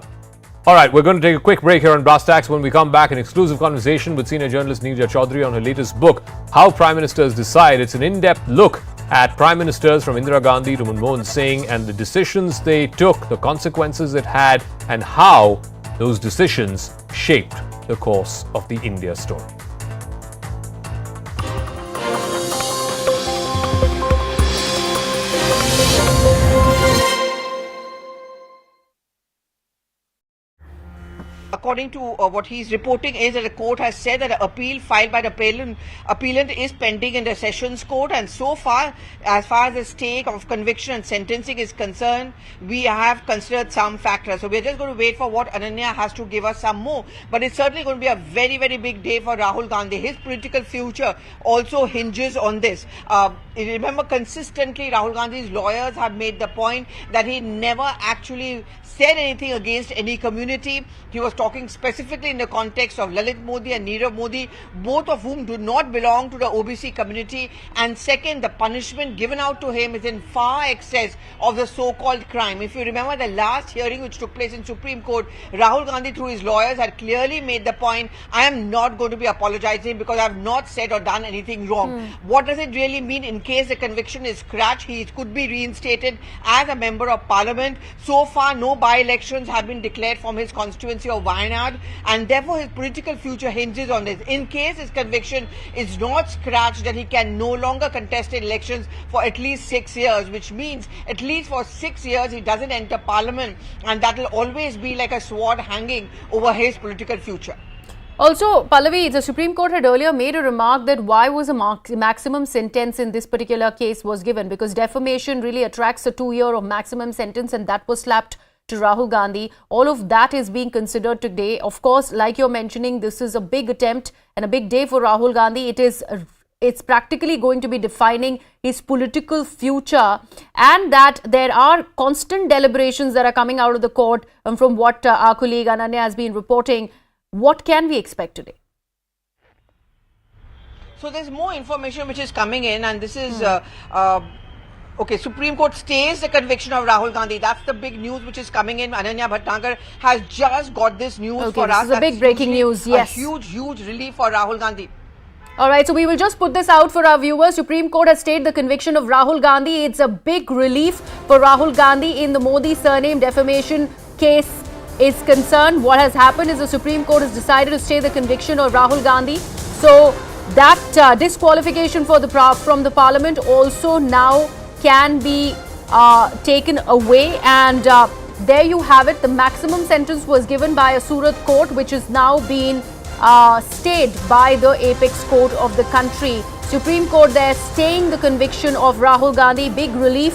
All right, we're going to take a quick break here on Brass Tacks. When we come back, an exclusive conversation with senior journalist Neerja Chaudhary on her latest book, How Prime Ministers Decide. It's an in-depth look at Prime Ministers from Indira Gandhi to Manmohan Singh and the decisions they took, the consequences it had, and how those decisions shaped the course of the India story. According to what he's reporting is that the court has said that an appeal filed by the appellant is pending in the Sessions Court, and so far as the stake of conviction and sentencing is concerned, we have considered some factors. So we're just going to wait for what Ananya has to give us some more. But it's certainly going to be a very, very big day for Rahul Gandhi. His political future also hinges on this. Remember, consistently Rahul Gandhi's lawyers have made the point that he never actually said anything against any community. He was talking specifically in the context of Lalit Modi and Nirav Modi, both of whom do not belong to the OBC community. And second, the punishment given out to him is in far excess of the so-called crime. If you remember the last hearing which took place in Supreme Court, Rahul Gandhi through his lawyers had clearly made the point, I am not going to be apologizing because I have not said or done anything wrong. What does it really mean? In case the conviction is scratched, he could be reinstated as a member of parliament. So far, no by-elections have been declared from his constituency of Wayanad, and therefore his political future hinges on this. In case his conviction is not scratched, then he can no longer contest elections for at least 6 years, which means at least for 6 years he doesn't enter parliament, and that will always be like a sword hanging over his political future. Also, Pallavi, the Supreme Court had earlier made a remark that why was a maximum sentence in this particular case was given, because defamation really attracts a 2-year of maximum sentence, and that was slapped to Rahul Gandhi. All of that is being considered today. Of course, like you're mentioning, this is a big attempt and a big day for Rahul Gandhi. It's practically going to be defining his political future, and that there are constant deliberations that are coming out of the court, and from what our colleague Ananya has been reporting. What can we expect today? So there's more information which is coming in, and this is okay, Supreme Court stays the conviction of Rahul Gandhi. That's the big news which is coming in. Ananya Bhatnagar has just got this news for us. This is a big breaking news, yes. A huge relief for Rahul Gandhi. All right, so we will just put this out for our viewers. Supreme Court has stayed the conviction of Rahul Gandhi. It's a big relief for Rahul Gandhi in the Modi surname defamation case is concerned. What has happened is the Supreme Court has decided to stay the conviction of Rahul Gandhi. So that disqualification from the parliament also now can be taken away, and there you have it. The maximum sentence was given by a Surat court, which is now being stayed by the apex court of the country. Supreme Court there staying the conviction of Rahul Gandhi. Big relief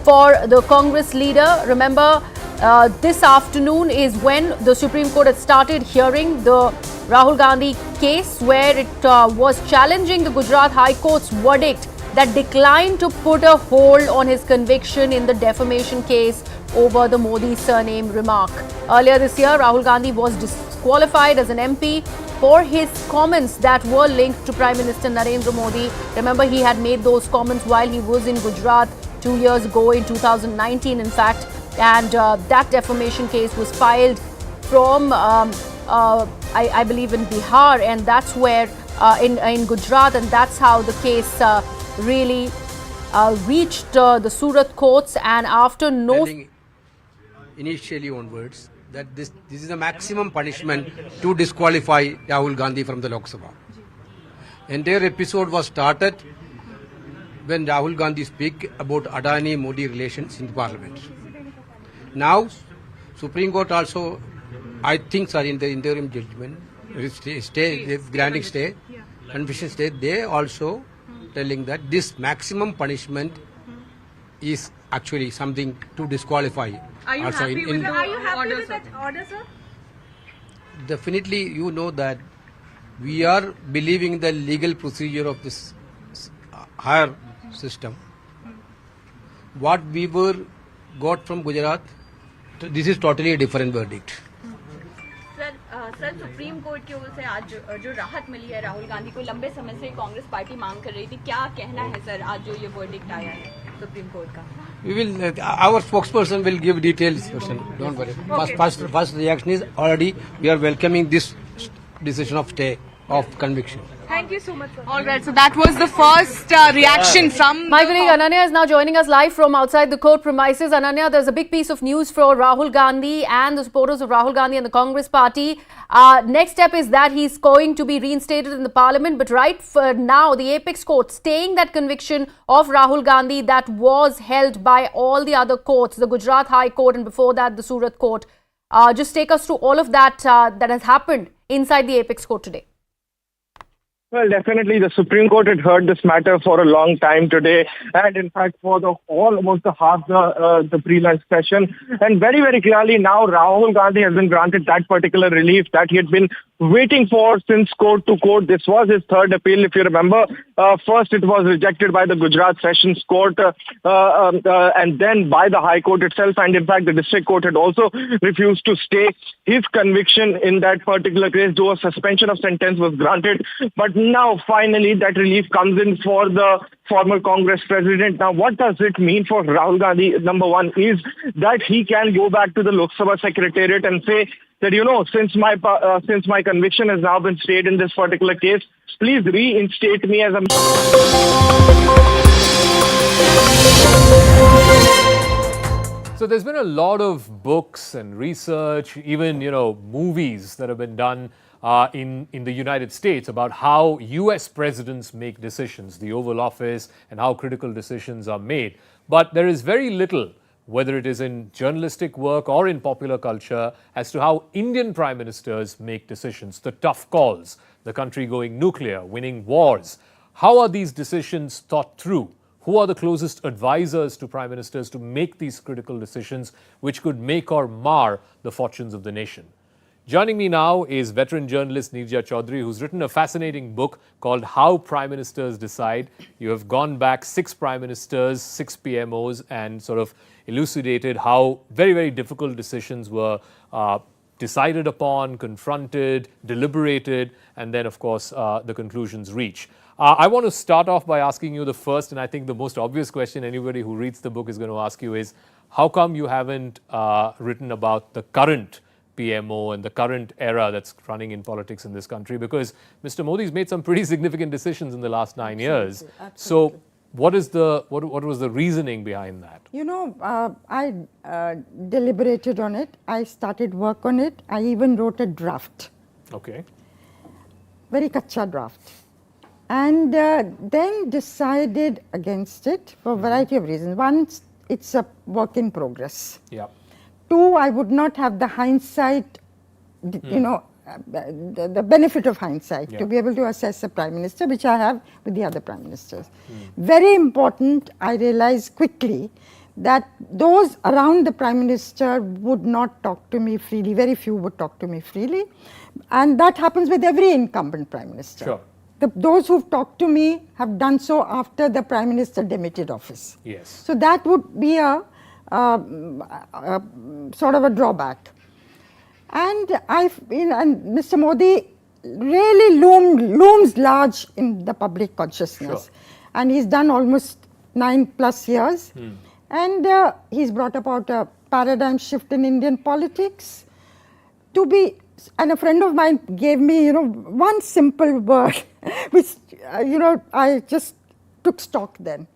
for the Congress leader. Remember, this afternoon is when the Supreme Court had started hearing the Rahul Gandhi case, where it was challenging the Gujarat High Court's verdict that declined to put a hold on his conviction in the defamation case over the Modi surname remark. Earlier this year, Rahul Gandhi was disqualified as an MP for his comments that were linked to Prime Minister Narendra Modi. Remember, he had made those comments while he was in Gujarat 2 years ago, in 2019 in fact, and that defamation case was filed from I believe in Bihar, and that's where in Gujarat, and that's how the case really reached the Surat courts. And after initially onwards that this is the maximum punishment to disqualify Rahul Gandhi from the Lok Sabha. Entire episode was started when Rahul Gandhi speak about Adani-Modi relations in the parliament. Now, Supreme Court also, I think, in the interim judgment, granting stay, conviction stay, they also telling that this maximum punishment is actually something to disqualify. Are you also happy with that order, sir? Definitely, you know that we are believing the legal procedure of this higher system. What we got from Gujarat, this is totally a different verdict. Sir supreme court की ओर से आज जो राहत मिली है राहुल गांधी को, लंबे समय से कांग्रेस पार्टी मांग कर रही थी, क्या कहना है सर आज जो ये वर्डिक्ट आया है सुप्रीम कोर्ट का? We will, our spokesperson will give details. Don't worry. First reaction is already we are welcoming this decision of stay of conviction. Thank you so much, sir. All right, so that was the first reaction from... My colleague Ananya is now joining us live from outside the court premises. Ananya, there's a big piece of news for Rahul Gandhi and the supporters of Rahul Gandhi and the Congress party. Next step is that he's going to be reinstated in the parliament. But right for now, the apex court staying that conviction of Rahul Gandhi that was held by all the other courts, the Gujarat High Court and before that the Surat Court. Just take us through all of that that has happened inside the apex court today. Well, definitely the Supreme Court had heard this matter for a long time today, and in fact for almost half the pre-lunch session. And very, very clearly now Rahul Gandhi has been granted that particular relief that he had been waiting for since court to court. This was his third appeal, if you remember. First it was rejected by the Gujarat Sessions Court and then by the High Court itself. And in fact the District Court had also refused to stay his conviction in that particular case, though a suspension of sentence was granted. But now finally that relief comes in for the former Congress president. Now what does it mean for Rahul Gandhi? Number one is that he can go back to the Lok Sabha Secretariat and say that, you know, since my conviction has now been stayed in this particular case, please reinstate me as a... So there's been a lot of books and research, even, you know, movies that have been done in the United States about how US presidents make decisions, the Oval Office, and how critical decisions are made. But there is very little, whether it is in journalistic work or in popular culture, as to how Indian prime ministers make decisions, the tough calls, the country going nuclear, winning wars. How are these decisions thought through? Who are the closest advisors to prime ministers to make these critical decisions which could make or mar the fortunes of the nation? Joining me now is veteran journalist Neerja Chaudhary, who's written a fascinating book called How Prime Ministers Decide. You have gone back 6 prime ministers, 6 PMOs, and sort of elucidated how very, very difficult decisions were decided upon, confronted, deliberated, and then, of course, the conclusions reach. I want to start off by asking you the first, and I think the most obvious question anybody who reads the book is going to ask you is, how come you haven't written about the current PMO and the current era that's running in politics in this country? Because Mr. Modi's made some pretty significant decisions in the last 9 years. Absolutely. So what was the reasoning behind that? You know, I deliberated on it. I started work on it. I even wrote a draft. Okay. Very kacha draft. And then decided against it for a variety of reasons. One, it's a work in progress. Yeah. 2, I would not have the hindsight, you know, the benefit of hindsight to be able to assess a prime minister, which I have with the other prime ministers. Very important, I realized quickly that those around the prime minister would not talk to me freely. Very few would talk to me freely. And that happens with every incumbent prime minister. Sure. Those who've talked to me have done so after the prime minister demitted office. Yes. So that would be a sort of a drawback. And and Mr. Modi really looms large in the public consciousness. Sure. And he's done almost 9+ years. And he's brought about a paradigm shift in Indian politics. And a friend of mine gave me, you know, one simple word, which, you know, I just took stock then.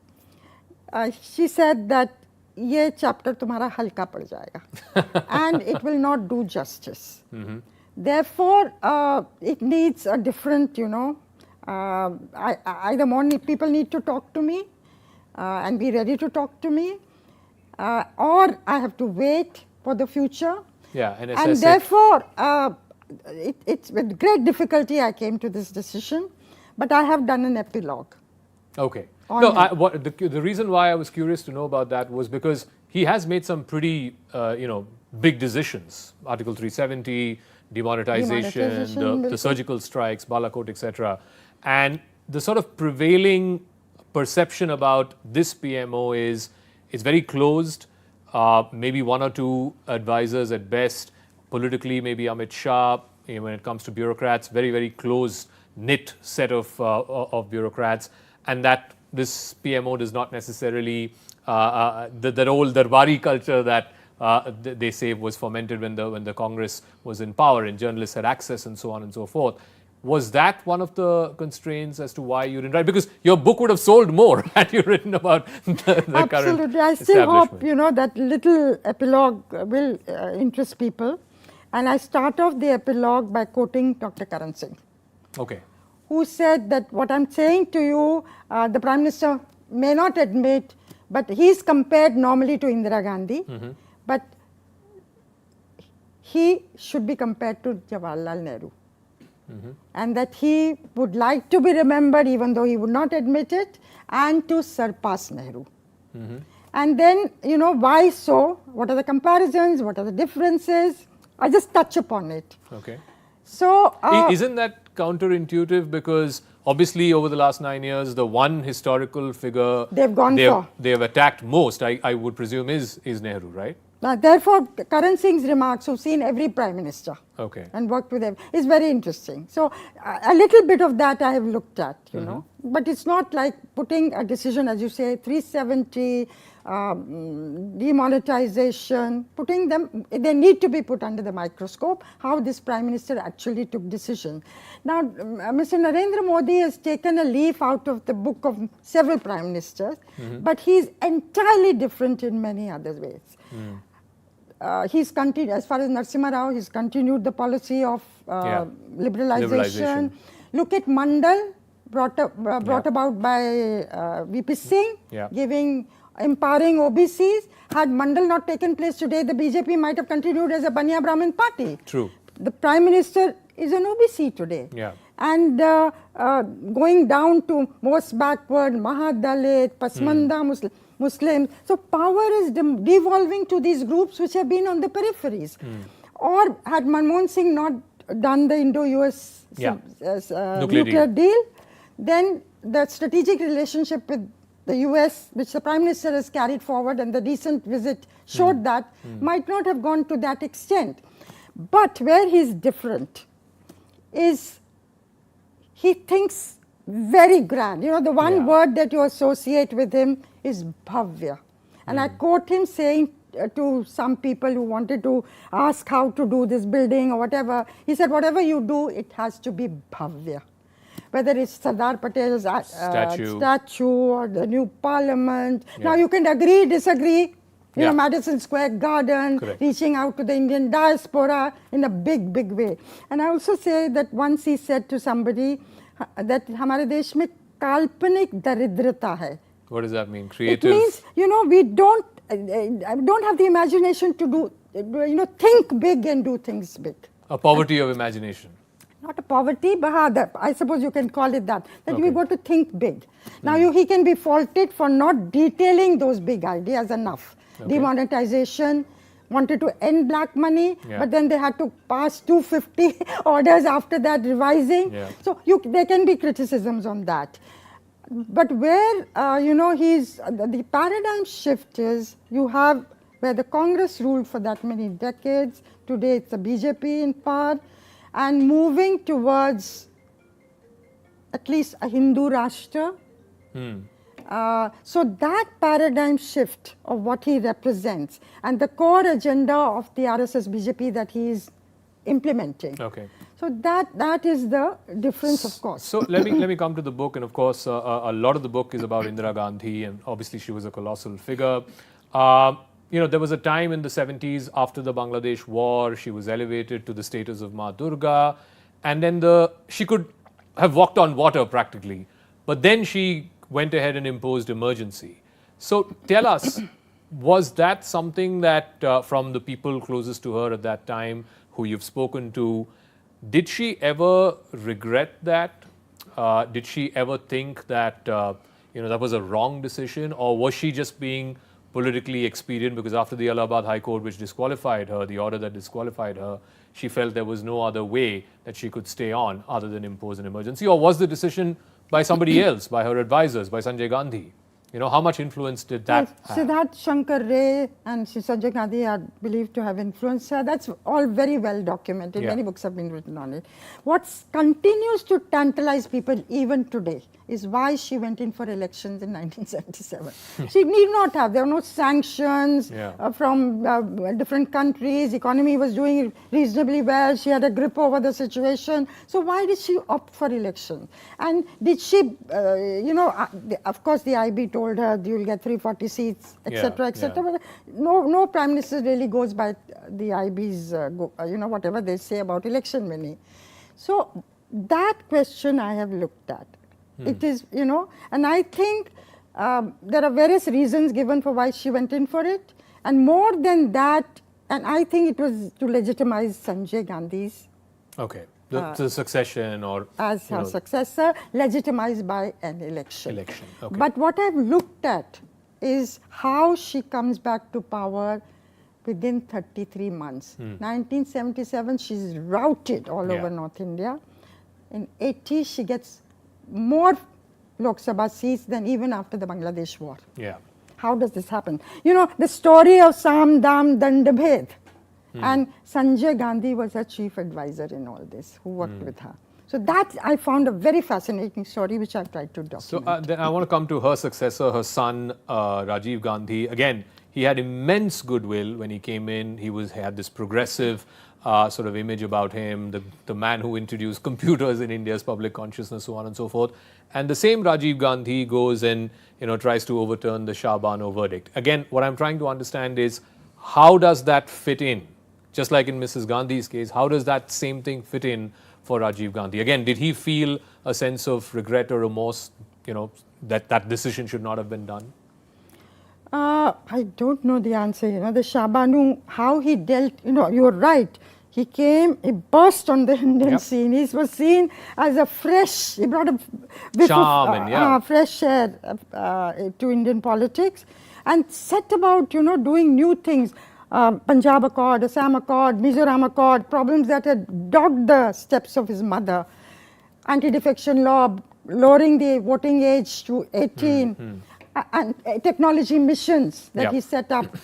She said that, "Ye chapter tumhara halka pad jayega," and it will not do justice. Therefore, it needs a different, you know, either more people need to talk to me and be ready to talk to me, or I have to wait for the future. Yeah, and therefore, it's with great difficulty I came to this decision, but I have done an epilogue. Okay. No, the reason why I was curious to know about that was because he has made some pretty, you know, big decisions. Article 370, demonetization, the surgical strikes, Balakot, etc. And the sort of prevailing perception about this PMO is it's very closed, maybe one or two advisors at best, politically maybe Amit Shah, when it comes to bureaucrats, very, very close-knit set of bureaucrats, and that this PMO does not necessarily, that old Darbari culture that they say was fomented when the Congress was in power and journalists had access and so on and so forth. Was that one of the constraints as to why you didn't write? Because your book would have sold more had you written about the current Absolutely. I still hope, that little epilogue will interest people. And I start off the epilogue by quoting Dr. Karan Singh. Okay. Who said that what I'm saying to you, the Prime Minister may not admit, but he's compared normally to Indira Gandhi, but he should be compared to Jawaharlal Nehru. And that he would like to be remembered, even though he would not admit it, and to surpass Nehru. And then, why so? What are the comparisons? What are the differences? I just touch upon it. Okay. So, isn't that counterintuitive? Because obviously over the last 9 years, the one historical figure they have attacked most, I would presume, is Nehru, right? Therefore, Karan Singh's remarks, who've seen every Prime Minister and worked with them, is very interesting. So, a little bit of that I have looked at, know. But it's not like putting a decision, as you say, 370, demonetization, putting them, they need to be put under the microscope, how this Prime Minister actually took decision. Now, Mr. Narendra Modi has taken a leaf out of the book of several Prime Ministers, but he's entirely different in many other ways. He's continued, as far as Narasimha Rao, he's continued the policy of liberalization. Look at Mandal, brought about by VP Singh, empowering OBCs. Had Mandal not taken place today, the BJP might have continued as a Banya Brahmin party. True. The Prime Minister is an OBC today. And going down to most backward, Mahadalit, Pasmanda Muslims. So power is devolving to these groups which have been on the peripheries. Or had Manmohan Singh not done the Indo-US nuclear deal, then the strategic relationship with the US, which the Prime Minister has carried forward, and the recent visit showed that, might not have gone to that extent. But where he's different is he thinks very grand. The one word that you associate with him is bhavya. And I quote him saying to some people who wanted to ask how to do this building or whatever, he said, whatever you do, it has to be bhavya. Whether it's Sardar Patel's statue or the new parliament. Now you can agree, disagree. Madison Square Garden, reaching out to the Indian diaspora in a big, big way. And I also say that once he said to somebody that हमारे देश में काल्पनिक दरिद्रता है. What does that mean? Creative? It means, we don't have the imagination to do, think big and do things big. A poverty of imagination. Not a poverty, but I suppose you can call it that. That we got to think big. Now he can be faulted for not detailing those big ideas enough. Demonetization, wanted to end black money, but then they had to pass 250 orders after that, revising. So there can be criticisms on that. But where, the paradigm shift is, you have where the Congress ruled for that many decades, today it's the BJP in power, and moving towards at least a Hindu Rashtra. So that paradigm shift of what he represents and the core agenda of the RSS BJP that he is implementing. So that is the difference, of course. So let me come to the book, and of course a lot of the book is about Indira Gandhi, and obviously she was a colossal figure. There was a time in the 70s after the Bangladesh war, she was elevated to the status of Ma Durga, and then she could have walked on water practically, but then she went ahead and imposed emergency. So tell us, was that something that from the people closest to her at that time, who you've spoken to, did she ever regret that? Did she ever think that that was a wrong decision, or was she just being politically expedient, because after the Allahabad High Court, which disqualified her, the order that disqualified her, she felt there was no other way that she could stay on other than impose an emergency? Or was the decision by somebody else, by her advisors, by Sanjay Gandhi? You know, how much influence did that have? Siddharth Shankar Ray and Sanjay Gandhi are believed to have influenced her. That's all very well documented. Yeah. Many books have been written on it. What continues to tantalize people even today is why she went in for elections in 1977. She need not have. There were no sanctions from different countries. Economy was doing reasonably well. She had a grip over the situation. So why did she opt for election? And did she, of course the IB told her you will get 340 seats, etc., etc. But no prime minister really goes by the IB's, whatever they say about election money. So that question I have looked at. It is, and I think there are various reasons given for why she went in for it. And more than that, and I think it was to legitimize Sanjay Gandhi's the succession, or as her successor, legitimized by an election. Okay. But what I've looked at is how she comes back to power within 33 months. 1977, she's routed all over North India. In 80, she gets more Lok Sabha seats than even after the Bangladesh war. How does this happen? The story of Sam Dam Dandabhed. And Sanjay Gandhi was her chief advisor in all this, who worked with her. So that I found a very fascinating story, which I've tried to document. So then I want to come to her successor, her son, Rajiv Gandhi. Again, he had immense goodwill when he came in. He had this progressive sort of image about him, the man who introduced computers in India's public consciousness, so on and so forth. And the same Rajiv Gandhi goes and tries to overturn the Shah Bano verdict. Again, what I'm trying to understand is, how does that fit in? Just like in Mrs. Gandhi's case, how does that same thing fit in for Rajiv Gandhi? Again, did he feel a sense of regret or remorse, that decision should not have been done? I don't know the answer. The Shah Bano, how he dealt, you're right. He came, he burst on the Indian scene. He was seen as a fresh, he brought a whiff of fresh air to Indian politics and set about, doing new things. Punjab Accord, Assam Accord, Mizoram Accord, problems that had dogged the steps of his mother. Anti-defection law, lowering the voting age to 18, and technology missions that he set up.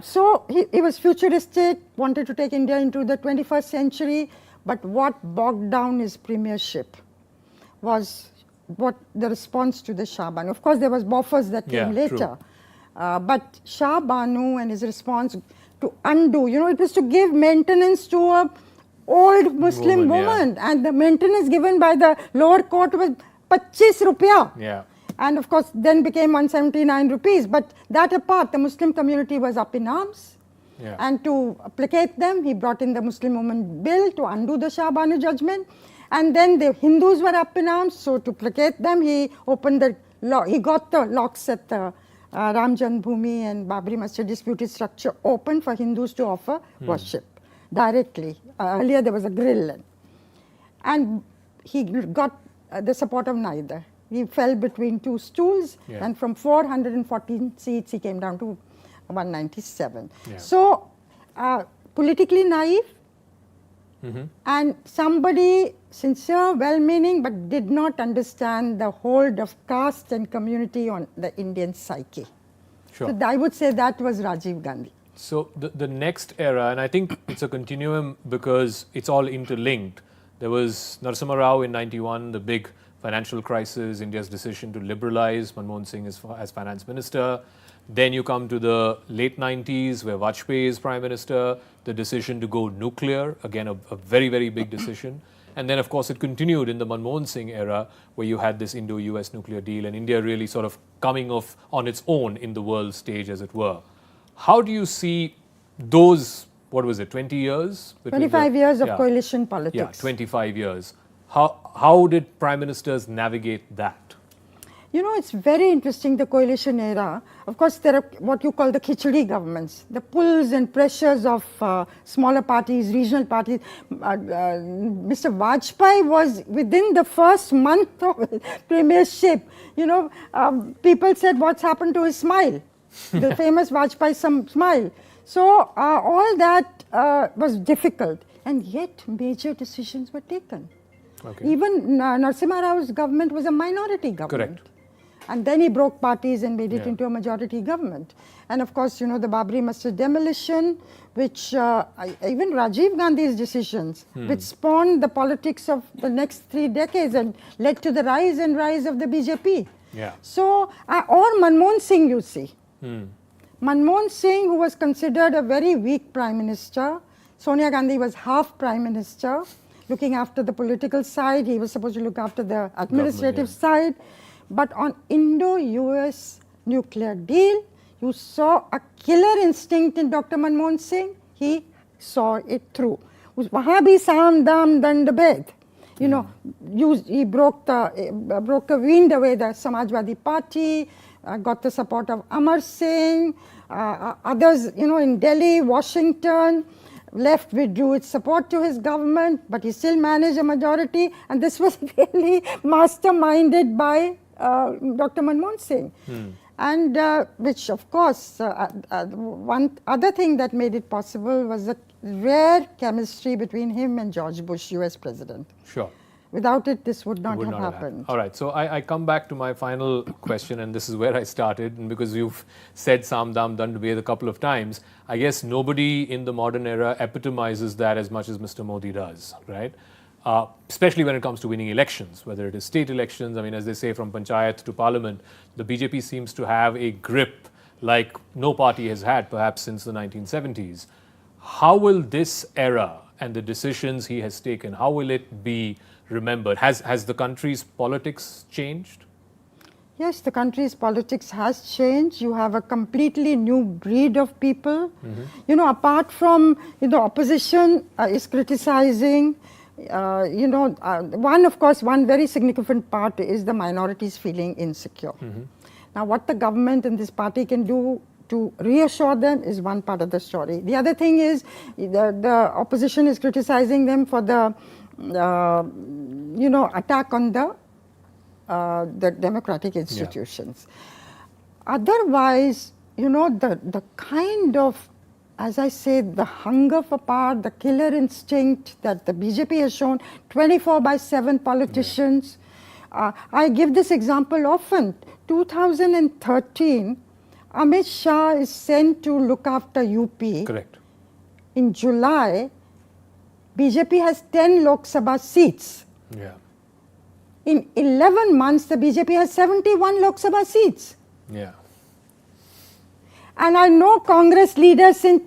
So he was futuristic, wanted to take India into the 21st century, but what bogged down his premiership was what the response to the Shah Bano. Of course, there was Bofors that came later. But Shah Bano and his response to undo, it was to give maintenance to a old Muslim woman, and the maintenance given by the lower court was 25 rupiah. And of course, then became 179 rupees. But that apart, the Muslim community was up in arms. And to placate them, he brought in the Muslim Women Bill to undo the Shah Bano judgment. And then the Hindus were up in arms, so to placate them, he opened the law. He got the locks at the Ram Janmabhoomi and Babri Masjid disputed structure open for Hindus to offer worship directly. Earlier there was a grill. And he got the support of neither. He fell between two stools, and from 414 seats he came down to 197. So politically naive, and somebody sincere, well-meaning, but did not understand the hold of caste and community on the Indian psyche. So I would say that was Rajiv Gandhi. So the next era, and I think it's a continuum because it's all interlinked. There was Narasimha Rao in 91, the big financial crisis, India's decision to liberalize, Manmohan Singh as finance minister. Then you come to the late 90s where Vajpayee is prime minister, the decision to go nuclear, again a very, very big decision. And then of course it continued in the Manmohan Singh era where you had this Indo-US nuclear deal and India really sort of coming off on its own in the world stage, as it were. How do you see those, 20 years? 25 years of coalition politics. Yeah, 25 years. How did prime ministers navigate that? It's very interesting, the coalition era. Of course, there are what you call the khichdi governments, the pulls and pressures of smaller parties, regional parties. Mr. Vajpayee was within the first month of premiership. People said, what's happened to his smile? the famous Vajpayee smile. So all that was difficult, and yet major decisions were taken. Okay. Even Narasimha Rao's government was a minority government. Correct. And then he broke parties and made it into a majority government. And of course, you know, the Babri Masjid demolition, which even Rajiv Gandhi's decisions, which spawned the politics of the next 3 decades and led to the rise of the BJP. Yeah. So, or Manmohan Singh, you see. Manmohan Singh, who was considered a very weak prime minister, Sonia Gandhi was half prime minister, looking after the political side, he was supposed to look after the administrative side. But on Indo-US nuclear deal, you saw a killer instinct in Dr. Manmohan Singh. He saw it through. Wahan bhi saam dam dand bhed. You know, he broke the wind away the Samajwadi Party, got the support of Amar Singh, others, you know, in Delhi, Washington. Left withdrew its support to his government, but he still managed a majority, and this was really masterminded by Dr. Manmohan Singh. And which, of course, one other thing that made it possible was the rare chemistry between him and George Bush, US President. Sure. Without it, this would not have happened. All right, so I come back to my final question, and this is where I started. And because you've said Samdam Dandabhed a couple of times, I guess nobody in the modern era epitomizes that as much as Mr. Modi does, right? Especially when it comes to winning elections, whether it is state elections. I mean, as they say, from Panchayat to Parliament, the BJP seems to have a grip like no party has had perhaps since the 1970s. How will this era and the decisions he has taken, how will it be remembered? Has the country's politics changed? Yes, the country's politics has changed. You have a completely new breed of people. You know, apart from, you know, opposition is criticizing, you know, one very significant part is the minorities feeling insecure. Now, what the government and this party can do to reassure them is one part of the story. The other thing is the opposition is criticizing them for the you know, attack on the democratic institutions. Otherwise, you know, the kind of, as I say, the hunger for power, the killer instinct that the BJP has shown, 24/7 politicians. I give this example often. 2013, Amit Shah is sent to look after UP. Correct. In July, BJP has 10 Lok Sabha seats. Yeah. In 11 months, the BJP has 71 Lok Sabha seats. Yeah. And I know Congress leaders in,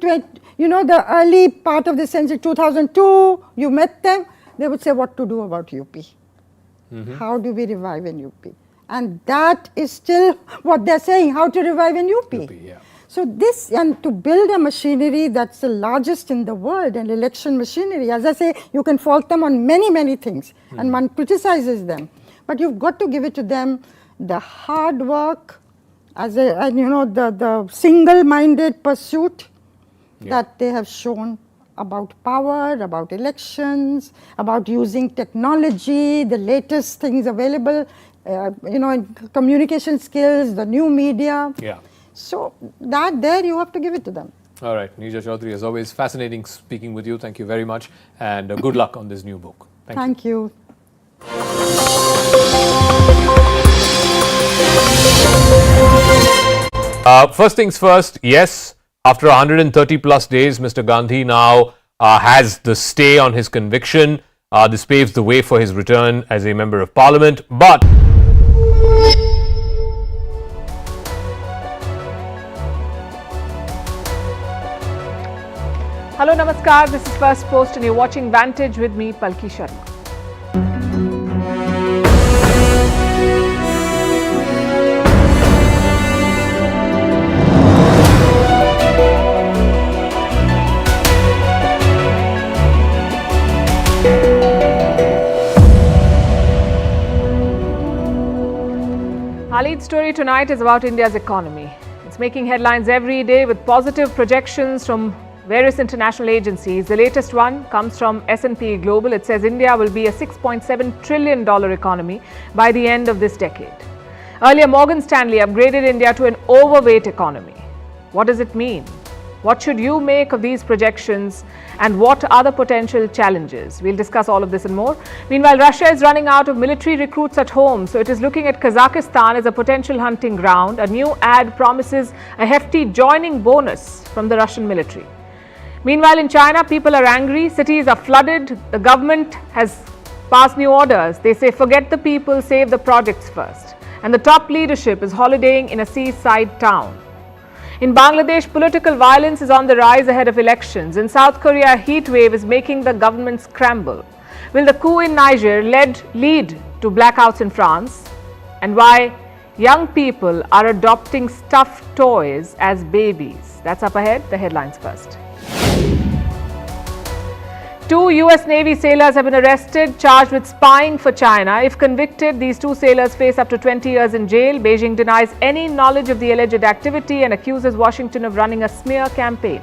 you know, the early part of the century, 2002, you met them, they would say what to do about UP. How do we revive in UP? And that is still what they're saying, how to revive in UP. Yeah. So this, and to build a machinery that's the largest in the world, an election machinery, as I say, you can fault them on many, many things, and one criticizes them. But you've got to give it to them the hard work, and you know, the single-minded pursuit that they have shown about power, about elections, about using technology, the latest things available, you know, in communication skills, the new media. Yeah. So that there you have to give it to them. All right, Neerja Chaudhary, as always, fascinating speaking with you. Thank you very much, and good luck on this new book. Thank you. First things first, yes, after 130 plus days, Mr. Gandhi now has the stay on his conviction. This paves the way for his return as a member of parliament, but Hello, Namaskar. This is First Post and you're watching Vantage with me, Palki Sharma. Our lead story tonight is about India's economy. It's making headlines every day with positive projections from various international agencies. The latest one comes from S&P Global. It says India will be a $6.7 trillion economy by the end of this decade. Earlier, Morgan Stanley upgraded India to an overweight economy. What does it mean? What should you make of these projections, and what are the potential challenges? We'll discuss all of this and more. Meanwhile, Russia is running out of military recruits at home, so it is looking at Kazakhstan as a potential hunting ground. A new ad promises a hefty joining bonus from the Russian military. Meanwhile, in China, people are angry. Cities are flooded. The government has passed new orders. They say, forget the people, save the projects first. And the top leadership is holidaying in a seaside town. In Bangladesh, political violence is on the rise ahead of elections. In South Korea, a heat wave is making the government scramble. Will the coup in Niger lead to blackouts in France? And why young people are adopting stuffed toys as babies? That's up ahead. The headlines first. 2 US Navy sailors have been arrested, charged with spying for China. If convicted, these 2 sailors face up to 20 years in jail. Beijing denies any knowledge of the alleged activity and accuses Washington of running a smear campaign.